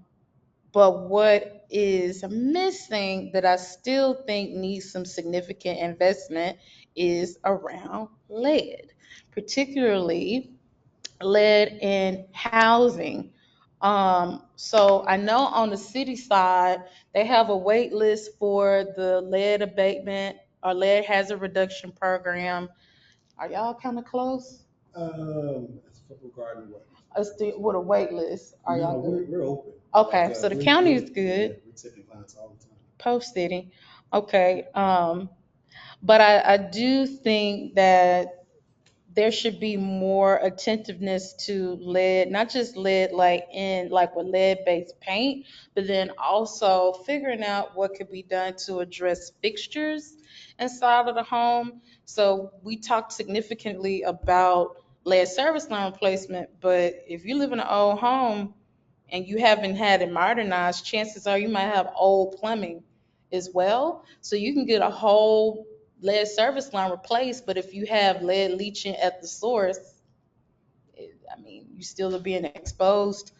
but what is missing that I still think needs some significant investment is around lead, particularly lead in housing. So I know on the city side, they have a wait list for the lead abatement or lead hazard reduction program. Are y'all kind of close? It's regarding what? With a wait list. Are No, y'all good? we're open. Okay, so the county is Yeah, good. we're taking clients all the time. Post City. Okay. But I do think that there should be more attentiveness to lead, not just lead like in like with lead-based paint, but then also figuring out what could be done to address fixtures inside of the home. So we talked significantly about lead service line replacement, but if you live in an old home and you haven't had it modernized, chances are you might have old plumbing as well. So you can get a whole lead service line replaced, but if you have lead leaching at the source, I mean, you still are being exposed.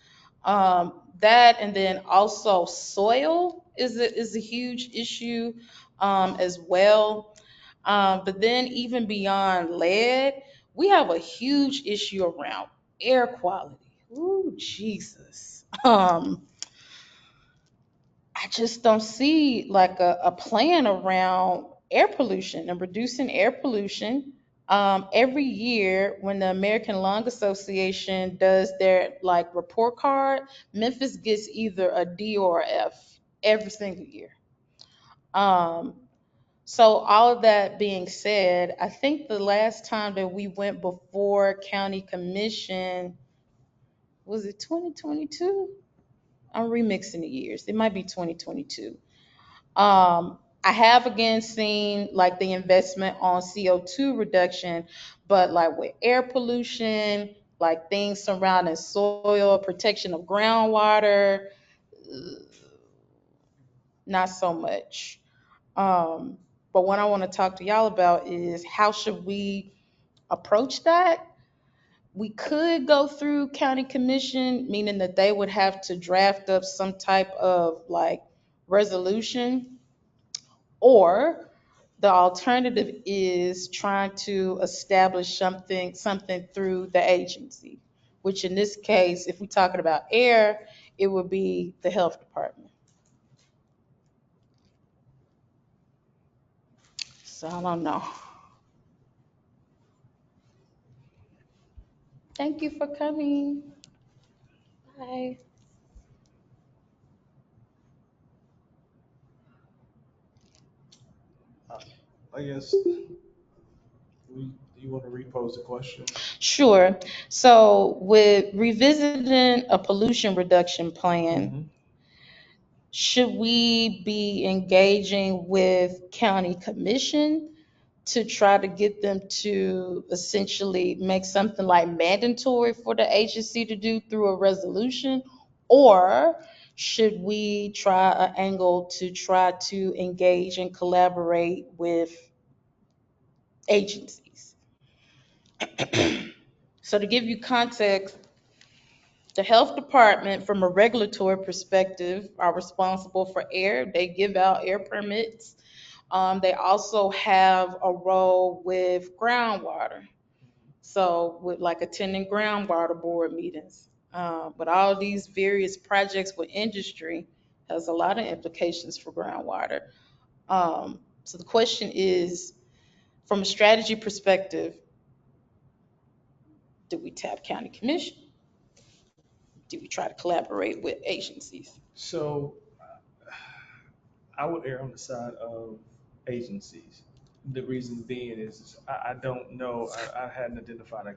That and then also soil is a huge issue as well. But then even beyond lead, we have a huge issue around air quality. Ooh, Jesus. I just don't see like a plan around air pollution and reducing air pollution. Every year, when the American Lung Association does their like report card, Memphis gets either a D or a F every single year. Um, so all of that being said, I think the last time that we went before county commission was it 2022? I'm remixing the years. It might be 2022. I have again seen like the investment on CO2 reduction, but like with air pollution, like things surrounding soil, protection of groundwater, not so much. Um, but what I want to talk to y'all about is how should we approach that? We could go through county commission, meaning that they would have to draft up some type of like resolution, or the alternative is trying to establish something through the agency, which in this case, if we're talking about air, it would be the health department. So I don't know. Thank you for coming. Bye. Uh, I guess we, do you want to repose the question? Sure. So with revisiting a pollution reduction plan, Mhm. should we be engaging with county commission to try to get them to essentially make something like mandatory for the agency to do through a resolution? Or should we try an angle to try to engage and collaborate with agencies? So to give you context, the health department, from a regulatory perspective, are responsible for air. They give out air permits. They also have a role with groundwater. So with like attending groundwater board meetings, but all these various projects with industry has a lot of implications for groundwater. So the question is, from a strategy perspective, do we tap county commission? Do we try to collaborate with agencies? So I would err on the side of agencies. The reason being is I don't know, I hadn't identified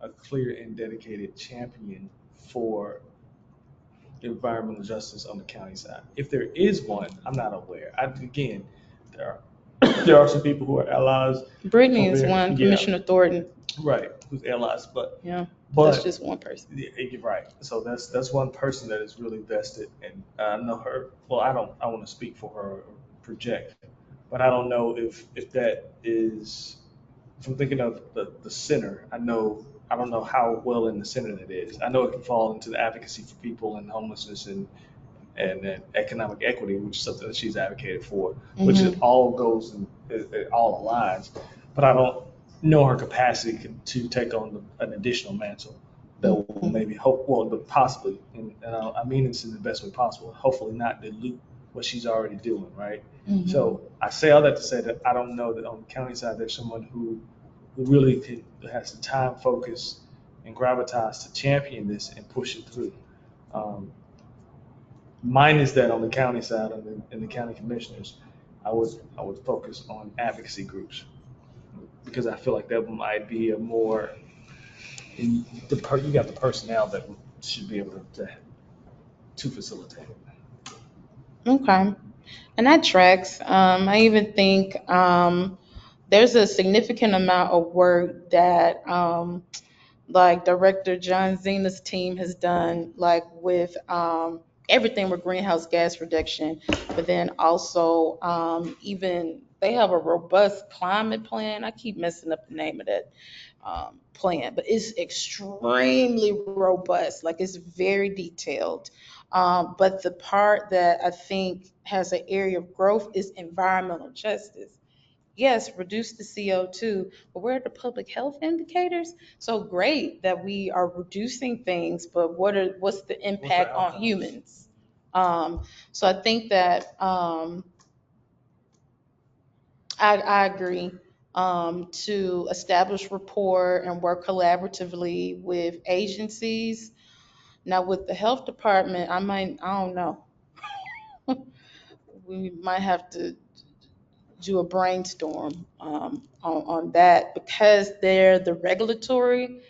a clear and dedicated champion for environmental justice on the county side. If there is one, I'm not aware. Again, there are there are some people who are allies Brittany over is there. one, Yeah, Commissioner Thornton. right, who's allies, Yeah, that's but just one person. yeah, you're right. So that's one person that is really vested, and I know her. Well, I want to speak for her or project, but I don't know if that is. If I'm thinking of the center, I don't know how well in the center it is. I know it can fall into the advocacy for people and homelessness and economic equity, which is something that she's advocated for, which it Hmm. all goes and it all aligns. But I don't know her capacity to take on an additional mantle that will Hmm. maybe hope, well, possibly, and I mean this in the best way possible, hopefully not dilute what she's already doing, right? Hmm. So I say all that to say that I don't know that on the county side there's someone who really has the time, focus, and gravitas to champion this and push it through. Um, Mine is that on the county side and the county commissioners, I would focus on advocacy groups because I feel like that might be a more you got the personnel that should be able to facilitate it. Okay. And that tracks. I even think there's a significant amount of work that like Director John Zena's team has done, like with everything with greenhouse gas reduction, but then also even they have a robust climate plan. I keep messing up the name of that plan, but it's extremely robust. Like it's very detailed. But the part that I think has an area of growth is environmental justice. Yes, reduce the CO2, but where are the public health indicators? So great that we are reducing things, but what's the What's the impact on outcomes? humans? So I think that I agree to establish rapport and work collaboratively with agencies. Now with the health department, I don't know. We might have to do a brainstorm on that because they're the regulatory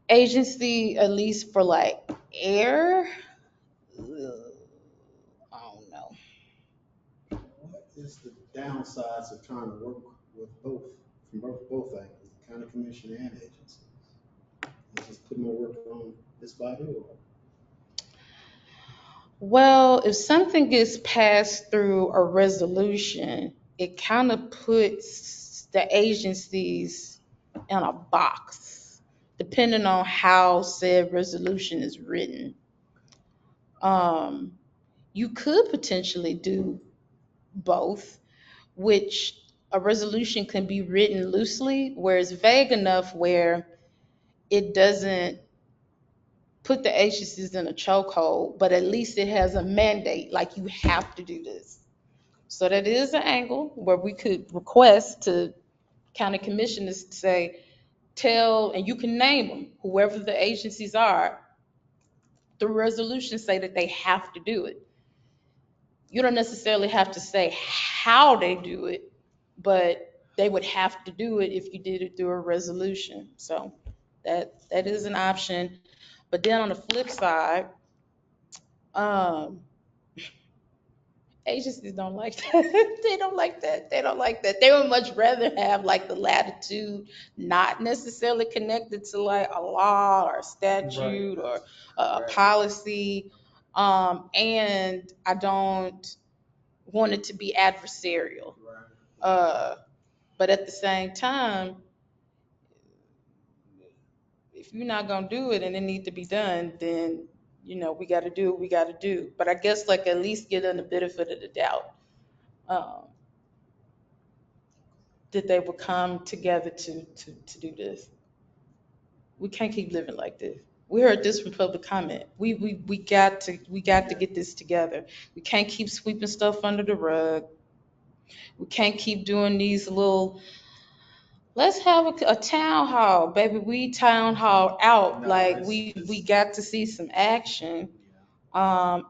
agency, at least for like air. I don't know. What is the downsides of trying to work with both, from both angles, the county commission and agencies? Is just put more work on this body or? Well, if something gets passed through a resolution, it kind of puts the agencies in a box, depending on how said resolution is written. Um, you could potentially do both, which a resolution can be written loosely, where it's vague enough where it doesn't put the agencies in a chokehold, but at least it has a mandate, like you have to do this. So that is an angle where we could request to county commissioners to say, tell, and you can name them, whoever the agencies are, through resolution say that they have to do it. You don't necessarily have to say how they do it, but they would have to do it if you did it through a resolution. So that is an option. But then on the flip side, um, agencies don't like that. They don't like that. They don't like that. They would much rather have like the latitude, not necessarily connected to like a law or a Right. statute or a Right. policy. And I don't want it to be adversarial. Right. Uh, but at the same time, if you're not gonna do it and it need to be done, then we got to do what we got to do. But I guess like at least give them the benefit of the doubt. um, that they would come together to do this. We can't keep living like this. We heard this from public comment. We got to get this together. We can't keep sweeping stuff under the rug. We can't keep doing these little. Let's have a town hall, baby. We town hall out. No, Like it's we got to see some action. And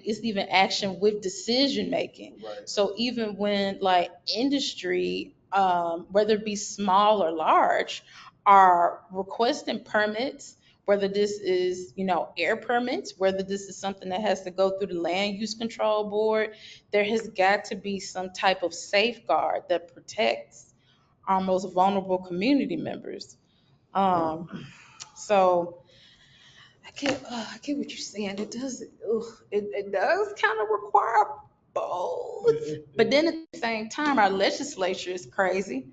it's even action with decision making. right. So even when like industry, whether it be small or large, are requesting permits, whether this is air permits, whether this is something that has to go through the land use control board, there has got to be some type of safeguard that protects our most vulnerable community members. So I get what you're saying. It does kind of require both, but then at the same time, our legislature is crazy.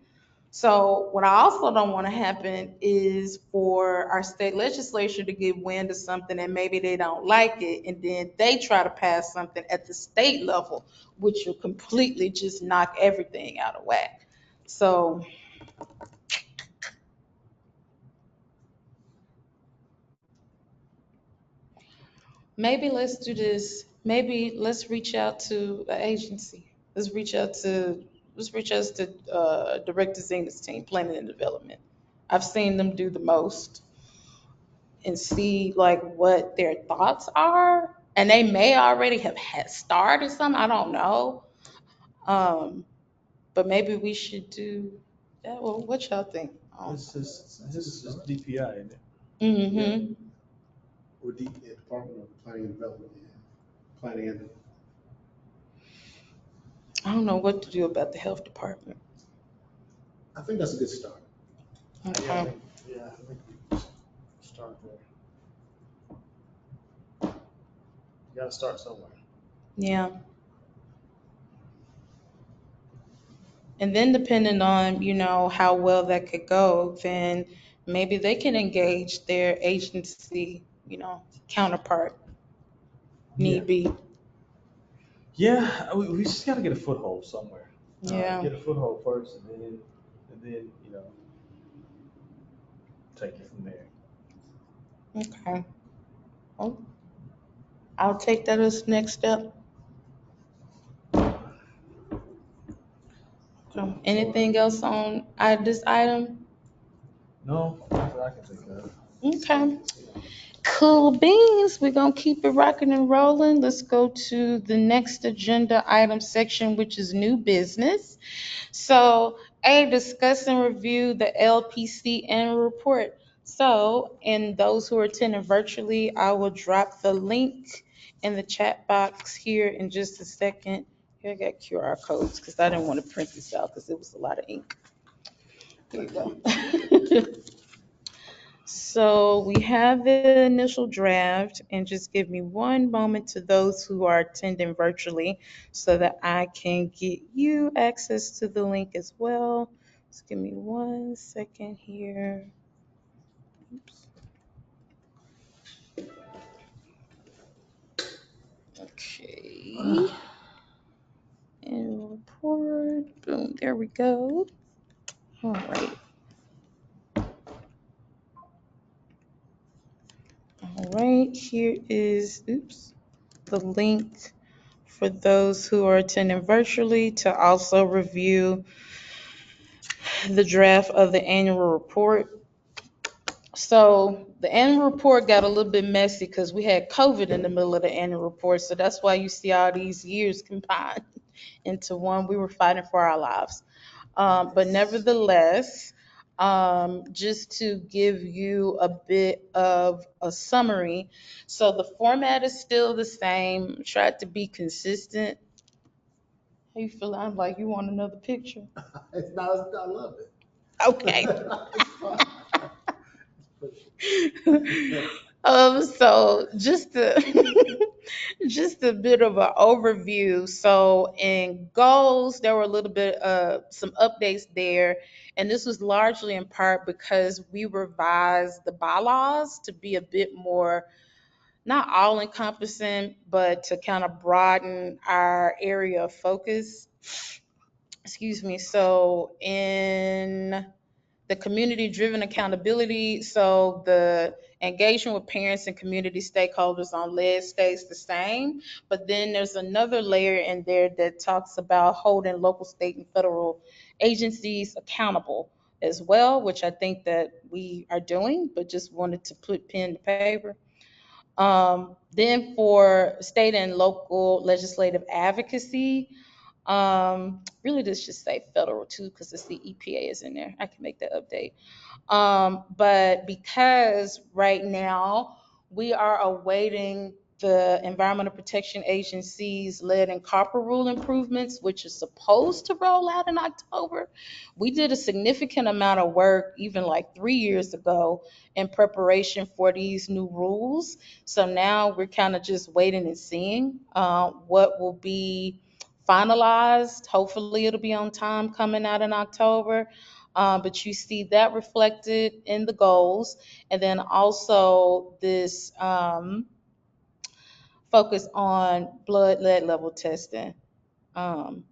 So what I also don't want to happen is for our state legislature to get wind of something and maybe they don't like it, and then they try to pass something at the state level, which will completely just knock everything out of whack. So maybe let's do this. Maybe let's reach out to an agency. Let's reach out to Director Zena's team, planning and development. I've seen them do the most and see like what their thoughts are. And they may already have had started some. I don't know. Um, but maybe we should do that. Well, what y'all think? This is DPI, isn't it? Yeah, Mm-hmm. or Department of Planning and Development, yeah. Planning and, I don't know what to do about the health department. I think that's a good start. Okay. Yeah, I think we start there. You gotta start somewhere. Yeah. And then depending on, how well that could go, then maybe they can engage their agency, counterpart, Yeah. need be. Yeah, we just gotta get a foothold somewhere. Yeah. Get a foothold first, and then take it from there. Okay. Well, I'll take that as the next step. So, So anything else on this item? no, that's what I can think of. Okay. Cool beans. We're going to keep it rocking and rolling. Let's go to the next agenda item section, which is new business. So, discuss and review the LPC annual report. So, and those who are attending virtually, I will drop the link in the chat box here in just a second. Here I got QR codes because I didn't want to print this out because it was a lot of ink. Here you go. So we have the initial draft, and just give me one moment to those who are attending virtually so that I can get you access to the link as well. Just give me 1 second here. Oops. Okay. And report. Boom. There we go. All right. All right. Here is, oops, the link for those who are attending virtually to also review the draft of the annual report. So the annual report got a little bit messy because we had COVID in the middle of the annual report. So that's why you see all these years combined into one. We were fighting for our lives. But nevertheless, just to give you a bit of a summary. So the format is still the same. Tried to be consistent. How you feel? I'm like, you want another picture? It's not, I love it. Okay. It's fine. So just a bit of an overview. So in goals, there were a little bit some updates there, and this was largely in part because we revised the bylaws to be a bit more not all encompassing, but to kind of broaden our area of focus. Excuse me. So in the community driven accountability, so the engagement with parents and community stakeholders on lead stays the same, but then there's another layer in there that talks about holding local, state, and federal agencies accountable as well, which I think that we are doing, but just wanted to put pen to paper. Then for state and local legislative advocacy, really this should say federal too, because it's the EPA is in there. I can make that update. But because right now we are awaiting the Environmental Protection Agency's lead and copper rule improvements, which is supposed to roll out in October, we did a significant amount of work, even like 3 years ago, in preparation for these new rules. So now we're kind of just waiting and seeing what will be finalized. Hopefully, it'll be on time coming out in October. But you see that reflected in the goals. And then also this focus on blood lead level testing. Um,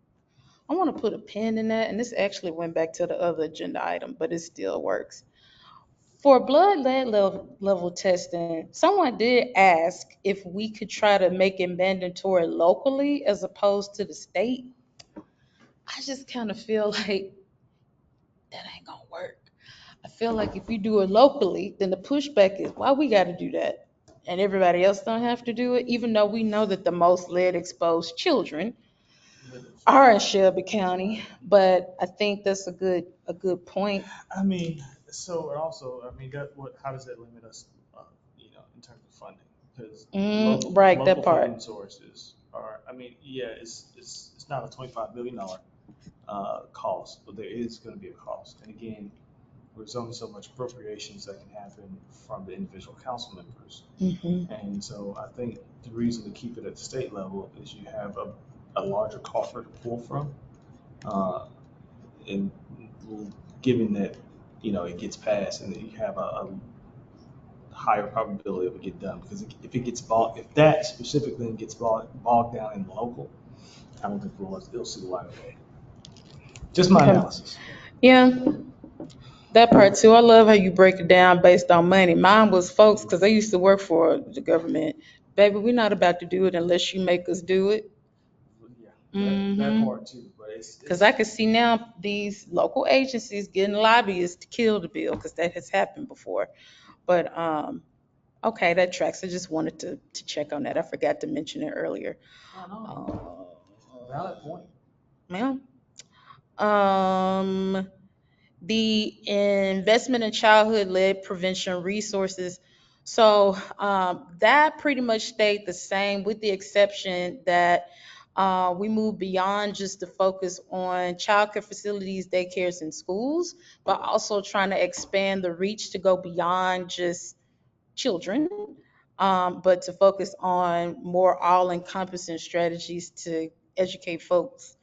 I want to put a pin in that. And this actually went back to the other agenda item, but it still works. For blood level testing, someone did ask if we could try to make it mandatory locally as opposed to the state. I just kind of feel like that ain't gonna work. I feel like if you do it locally, then the pushback is why we got to do that, and everybody else don't have to do it, even though we know that the most lead exposed children are in Shelby County. But I think that's a good point. I mean, so and also, I mean, that what? How does that limit us? In terms of funding, because Right, that local part. funding sources are. I mean, yeah, it's not a $25 billion cost, but there is going to be a cost. And again, there's only so much appropriations that can happen from the individual council members. Hmm. And so I think the reason to keep it at the state level is you have a larger coffer to pull from. Uh, and given that, it gets passed and that you have a higher probability of it get done. Because if it gets bogged, if that specifically gets bogged down in the local, I don't think it'll see the light of day. Just my Okay. analysis. Yeah, that part too. I love how you break it down based on money. Mine was folks because I used to work for the government. Baby, we're not about to do it unless you make us do it. Yeah, that Hmm. part too. But Because I it's can see now these local agencies getting lobbyists to kill the bill because that has happened before. But okay, that tracks. I just wanted to check on that. I forgot to mention it earlier. no, no, valid Uh, point. yeah. Um, the investment in childhood led prevention resources. So that pretty much stayed the same, with the exception that we moved beyond just the focus on childcare facilities, daycares, and schools, but also trying to expand the reach to go beyond just children, but to focus on more all encompassing strategies to educate folks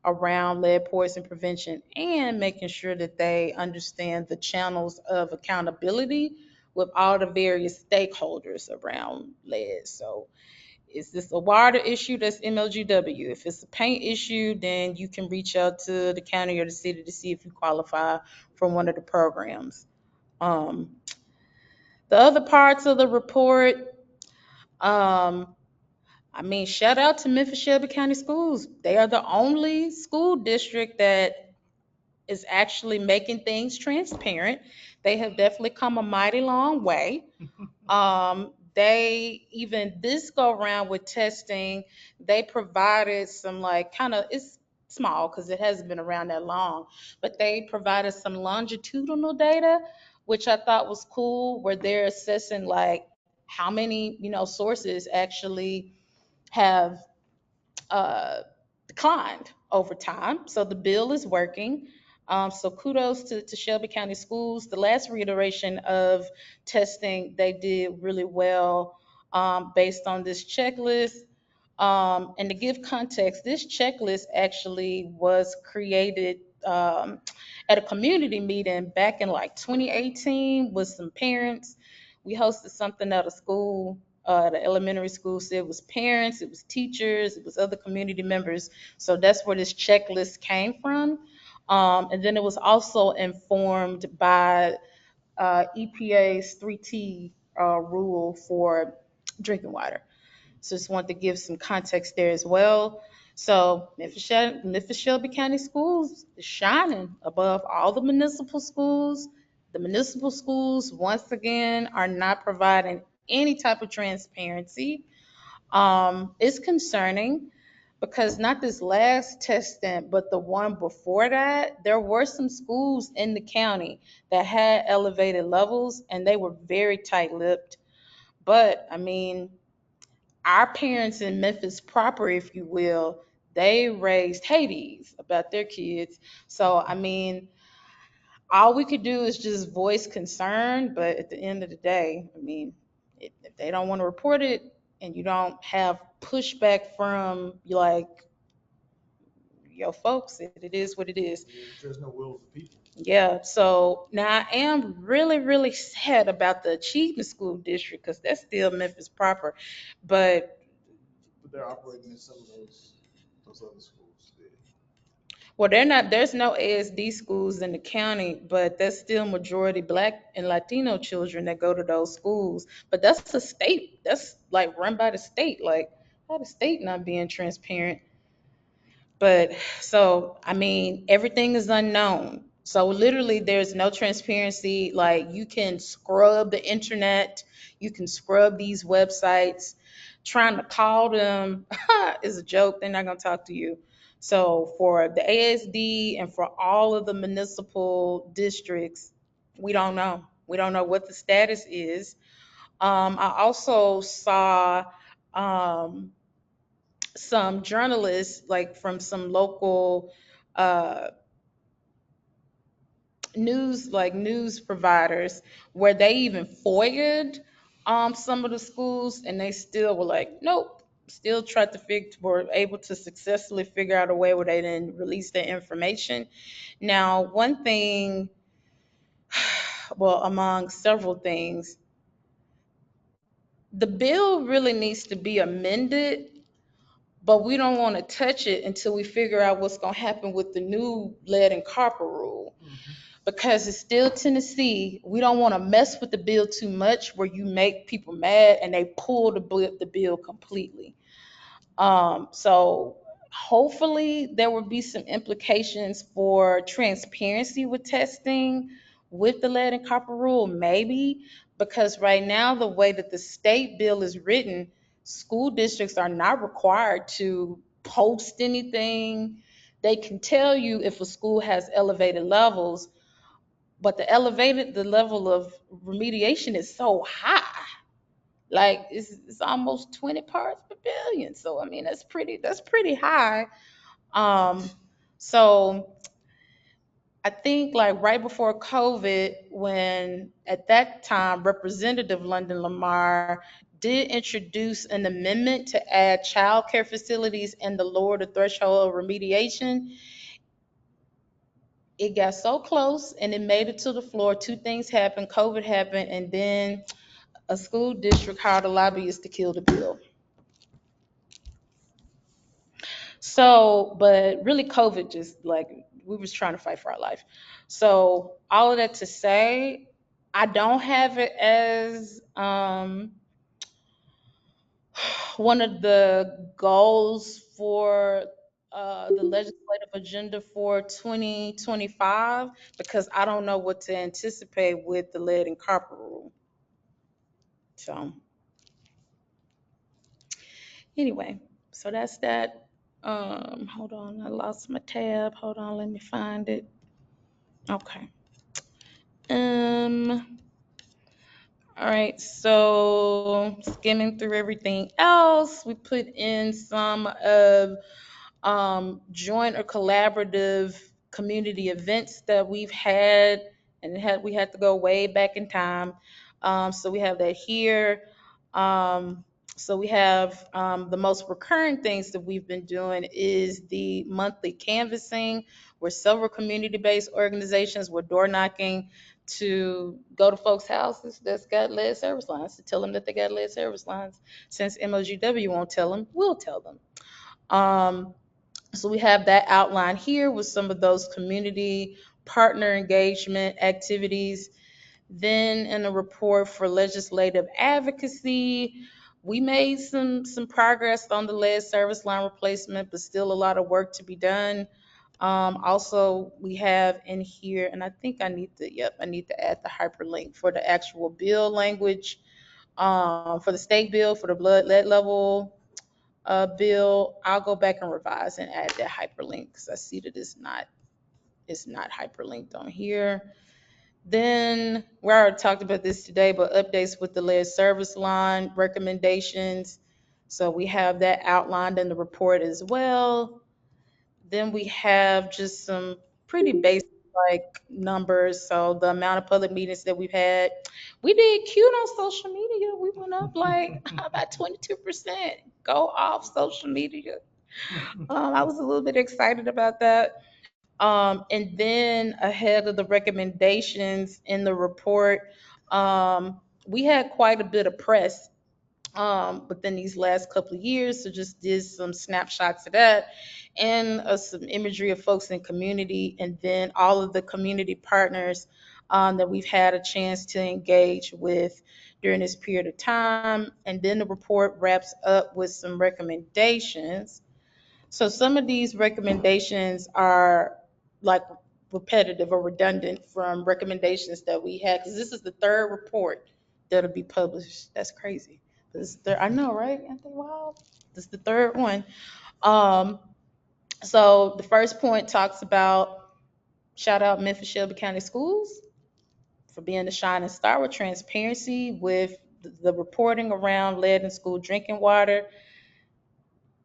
around lead poison prevention and making sure that they understand the channels of accountability with all the various stakeholders around lead. So, is this a water issue? That's MLGW. If it's a paint issue, then you can reach out to the county or the city to see if you qualify for one of the programs. Um, the other parts of the report, um, I mean, shout out to Memphis Shelby County Schools. They are the only school district that is actually making things transparent. They have definitely come a mighty long way. They even this go around with testing, they provided some like kind of it's small because it hasn't been around that long, but they provided some longitudinal data, which I thought was cool, where they're assessing like how many sources actually have uh, declined over time. So the bill is working. So kudos to Shelby County Schools. The last reiteration of testing, they did really well based on this checklist. And to give context, this checklist actually was created at a community meeting back in like 2018 with some parents. We hosted something at a school. The elementary school said it was parents, it was teachers, it was other community members. So that's where this checklist came from. And then it was also informed by EPA's 3T rule for drinking water. So just wanted to give some context there as well. So Memphis Shelby County Schools is shining above all the municipal schools. The municipal schools, once again, are not providing any type of transparency. It's concerning because not this last testing, but the one before that, there were some schools in the county that had elevated levels and they were very tight-lipped. But I mean, our parents in Memphis proper, if you will, they raised Hades about their kids. So, I mean, all we could do is just voice concern. But at the end of the day, I mean, if they don't want to report it and you don't have pushback from like your folks, it is what it is. Yeah, there's no will of the people. Yeah, so now I am really, really sad about the Achievement School District because that's still Memphis proper. But But they're operating in some of those other schools. Yeah. well, they're not, there's no ASD schools in the county, but there's still majority Black and Latino children that go to those schools. But that's a state, that's like run by the state. Like, how the state not being transparent? But so, I mean, everything is unknown. So literally there's no transparency. Like you can scrub the internet, you can scrub these websites. Trying to call them is a joke. They're not gonna talk to you. So for the ASD and for all of the municipal districts, we don't know. We don't know what the status is. I also saw um, some journalists like from some local uh, news providers where they even foiled some of the schools and they still were like nope, still tried to were able to successfully figure out a way where they didn't release their information. Now one thing, well, among several things, the bill really needs to be amended, but we don't want to touch it until we figure out what's going to happen with the new lead and copper rule. Because it's still Tennessee. We don't want to mess with the bill too much where you make people mad and they pull the bill completely. So hopefully there will be some implications for transparency with testing with the lead and copper rule, maybe, because right now the way that the state bill is written, school districts are not required to post anything. They can tell you if a school has elevated levels, but the level of remediation is so high. Like it's almost 20 parts per billion. So I mean that's pretty high. Um so I think like right before COVID, when at that time Representative London Lamar did introduce an amendment to add child care facilities and the lower the threshold of remediation, it got so close and it made it to the floor. Two things happened. COVID happened, and then a school district hired a lobbyist to kill the bill. So, but really, COVID just like we was trying to fight for our life. So, all of that to say, I don't have it as one of the goals for the legislative agenda for 2025 because I don't know what to anticipate with the lead and copper rule. So anyway, so that's that. Hold on, I lost my tab. Hold on, let me find it. Okay. Um, all right, so skimming through everything else, we put in some of joint or collaborative community events that we've had, and we had to go way back in time. So we have that here. Um, so we have the most recurring things that we've been doing is the monthly canvassing, where several community-based organizations were door knocking to go to folks' houses that's got lead service lines to tell them that they got lead service lines. Since MLGW won't tell them, we'll tell them. Um, so we have that outline here with some of those community partner engagement activities. Then in the report for legislative advocacy, we made some progress on the lead service line replacement, but still a lot of work to be done. Also, we have in here, and I think I need to add the hyperlink for the actual bill language, for the state bill, for the blood lead level bill. I'll go back and revise and add that hyperlink because I see that it's not hyperlinked on here. Then we already talked about this today, but updates with the lead service line recommendations. So we have that outlined in the report as well. Then we have just some pretty basic like numbers. So the amount of public meetings that we've had, we did cute on social media. We went up like about 22%. Go off social media. I was a little bit excited about that. And then ahead of the recommendations in the report, we had quite a bit of press within these last couple of years. So just did some snapshots of that and some imagery of folks in community, and then all of the community partners that we've had a chance to engage with during this period of time. And then the report wraps up with some recommendations. So some of these recommendations are like repetitive or redundant from recommendations that we had, because this is the third report that'll be published. That's crazy. I know, right? Ain't that wild? This is the third one. Um, so the first point talks about shout out Memphis Shelby County Schools for being the shining star with transparency with the reporting around lead in school drinking water.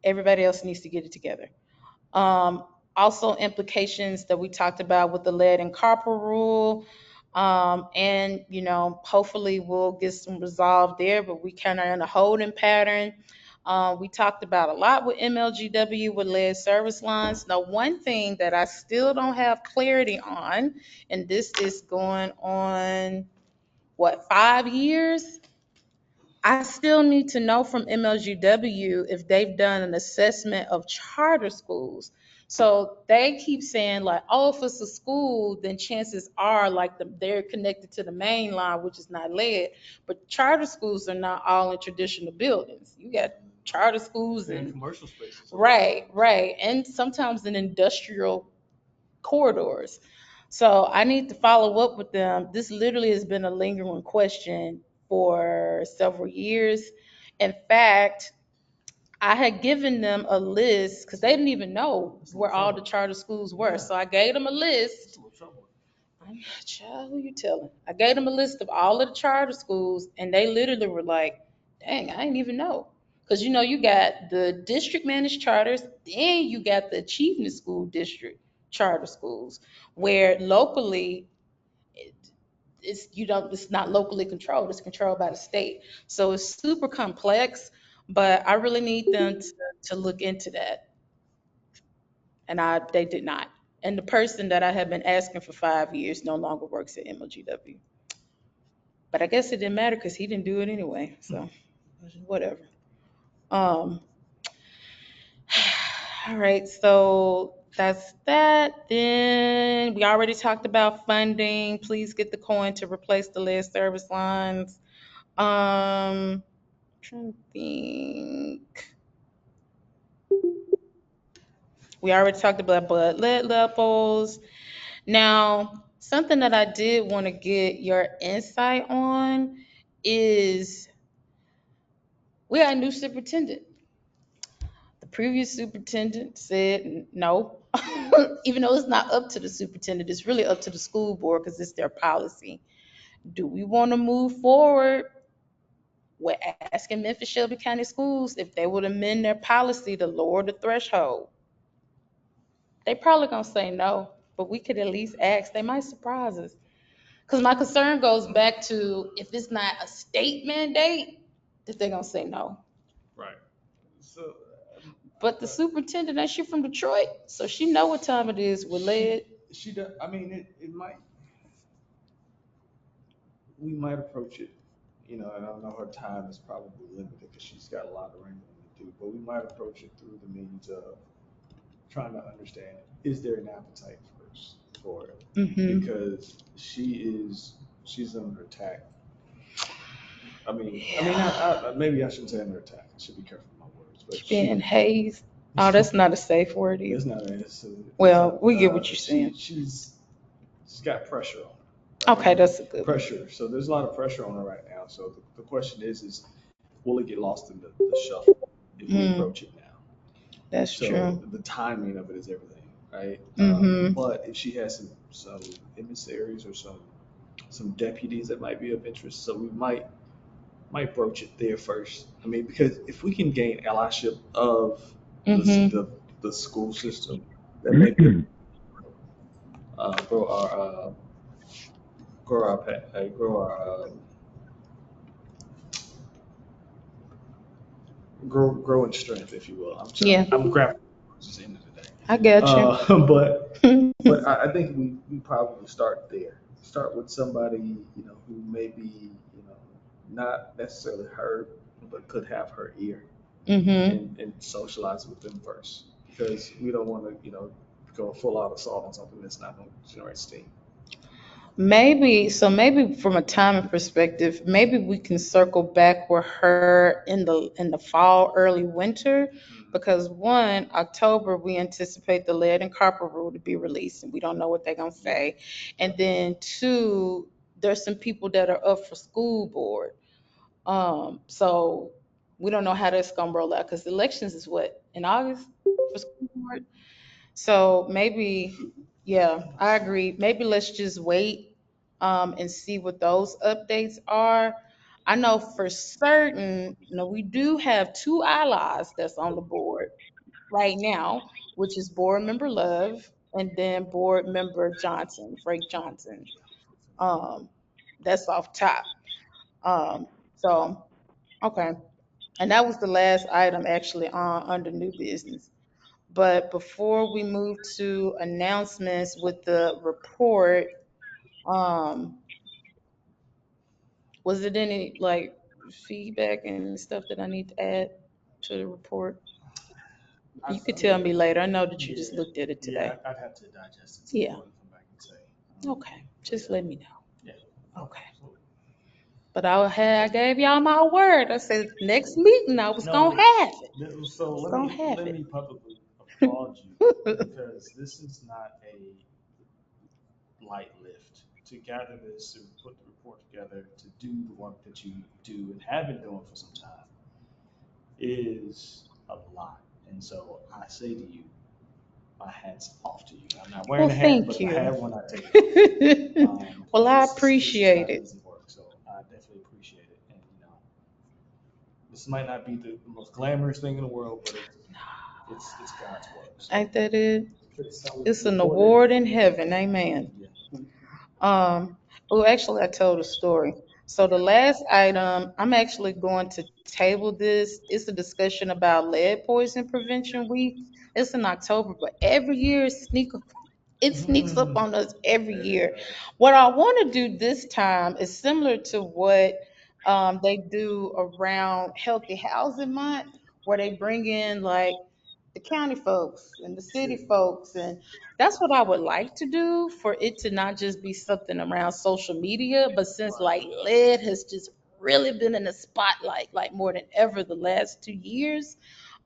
Everybody else needs to get it together. Um, Also implications that we talked about with the lead and copper rule. And hopefully we'll get some resolve there, but we kind of in a holding pattern. We talked about a lot with MLGW with lead service lines. Now, one thing that I still don't have clarity on, and this is going on, what, 5 years? I still need to know from MLGW if they've done an assessment of charter schools. So they keep saying like, oh, if it's a school, then chances are like they're connected to the main line, which is not lead. But charter schools are not all in traditional buildings. You got charter schools in commercial spaces. right, and sometimes in industrial corridors. So I need to follow up with them. This literally has been a lingering question for several years. In fact, I had given them a list because they didn't even know where all the charter schools were. So I gave them a list. I'm not sure who you telling. I gave them a list of all of the charter schools, and they literally were like, dang, I didn't even know. Because you got the district managed charters, then you got the achievement school district charter schools, where locally it- it's not locally controlled, it's controlled by the state. So it's super complex, but I really need them to look into that. And they did not. And the person that I have been asking for 5 years no longer works at MLGW. But I guess it didn't matter because he didn't do it anyway. So whatever. Um, all right, so that's that. Then we already talked about funding. Please get the coin to replace the lead service lines. Trying to think. We already talked about blood lead levels. Now, something that I did want to get your insight on is we got a new superintendent. The previous superintendent said no, even though it's not up to the superintendent, it's really up to the school board because it's their policy. Do we want to move forward with asking Memphis Shelby County Schools if they would amend their policy to lower the threshold? They probably gonna say no, but we could at least ask. They might surprise us. Because my concern goes back to if it's not a state mandate, that they're gonna say no. Right. So, But the superintendent, ain't she from Detroit? So she know what time it is with lead. she does. I mean, it might. we might approach it, and I know her time is probably limited because she's got a lot of wrangling to do, but we might approach it through the means of trying to understand, is there an appetite first for it? Mm-hmm. Because she's under attack. Yeah. Maybe I shouldn't say under attack. I should be careful with my words, but Being hazed. Oh, that's not a safe word it's either. not it's Well, we get what you're she saying. she's got pressure on her, right? Okay, that's a good one. Pressure. So there's a lot of pressure on her right now. So the question is will it get lost in the shuffle if we Mm, approach it now? that's So true. the timing of it is everything, right? Mm-hmm. But if she has some emissaries or some deputies that might be of interest, so we might broach it there first. I mean, because if we can gain allyship of the Mm-hmm. the, the school system, that may be grow our grow our grow in strength, if you will. Yeah, I'm grappling at the end of the day. I got you. But I think we probably start there. Start with somebody who may be not necessarily heard, but could have her ear, Mm-hmm. and socialize with them first because we don't want to go full out assault on something that's not going to generate steam. Maybe from a timing perspective, maybe we can circle back with her in the fall, early winter, because one, October we anticipate the lead and copper rule to be released, and we don't know what they're gonna Yeah. say. And then two, there's some people that are up for school board. So we don't know how that's gonna roll out because elections is what, in August for school board. So maybe, yeah, I agree. Maybe let's just wait and see what those updates are. I know for certain, we do have two allies that's on the board right now, which is board member Love and then board member Johnson, Frank Johnson. Um, that's off top. Um, so okay, and that was the last item actually on under new business. But before we move to announcements with the report, um, was it any like feedback and stuff that I need to add to the report? You could tell me later. I know that you just Yeah, looked at it yeah, today. I'd have to digest it some Yeah. more and come back and say. Okay. But Just let me know. yeah, Okay. absolutely. But I gave y'all my word. I said next meeting I was gonna No, have it. so I was let gonna me have let it. me publicly applaud you because this is not a light lift to gather this and put the report together to do the work that you do and have been doing for some time is a lot. And so I say to you, my hat's off to you. I'm not wearing Well, a hat, but thank if I you. had one, I'd take it off. Well, Because I this is appreciate not it. easy work. So I definitely appreciate it. And this might not be the most glamorous thing in the world, but it's God's work. So Ain't that it? Pretty solid It's an report in award there. in heaven. Amen. yeah. Um, well, actually, I told a story. So the last item, I'm actually going to table this. It's a discussion about lead poison prevention week. It's in October, but every year it sneaks up on us every year. What I want to do this time is similar to what they do around Healthy Housing Month, where they bring in like the county folks and the city folks, and that's what I would like to do for it to not just be something around social media, but since like lead has just really been in the spotlight like more than ever the last 2 years,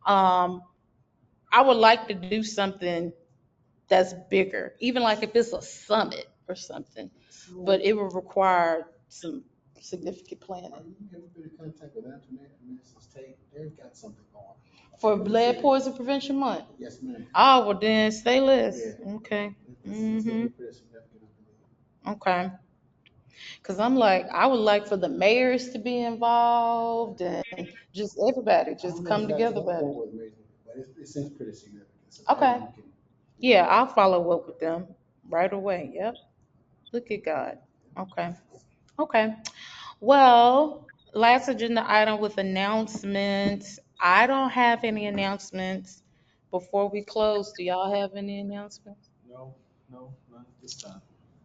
um, I would like to do something that's bigger, even like if it's a summit or something, but So, it will require some significant planning. are you ever been in contact with Antoinette and Mrs. Tate? They've got something going on. For In the lead city. poison prevention month. Yes, ma'am. Oh, well then stay less. Yeah. Okay. It's gonna Mm-hmm. be pretty significant, I believe. Okay. Because I'm like, I would like for the mayors to be involved and just everybody I just don't know come if that's together what better. was amazing, but it seems pretty significant. So maybe Okay. you can, Yeah, I'll follow up with them right away. Yep. Look at God. Okay. Okay. Well, last agenda item with announcements. I don't have any announcements before we close. Do y'all have any announcements? No, no, not at this time.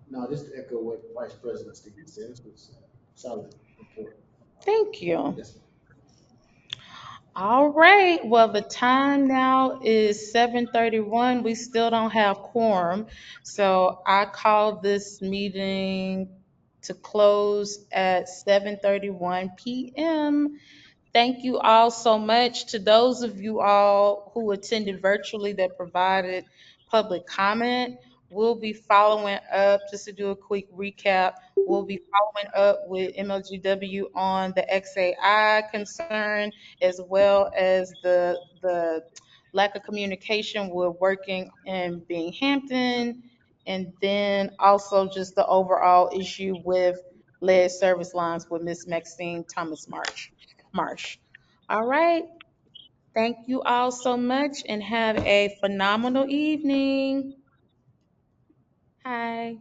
no, just to echo what Vice President Stevens says, was solid report. Thank you. Yes, ma'am. All right. Well, the time now is 7:31. We still don't have quorum. So I call this meeting to close at 7:31 p.m. Thank you all so much. To those of you all who attended virtually that provided public comment, we'll be following up, just to do a quick recap, we'll be following up with MLGW on the XAI concern, as well as the lack of communication with working in Binghamton, and then also just the overall issue with lead service lines with Miss Maxine Thomas Marsh. All right. Thank you all so much and have a phenomenal evening. Hi.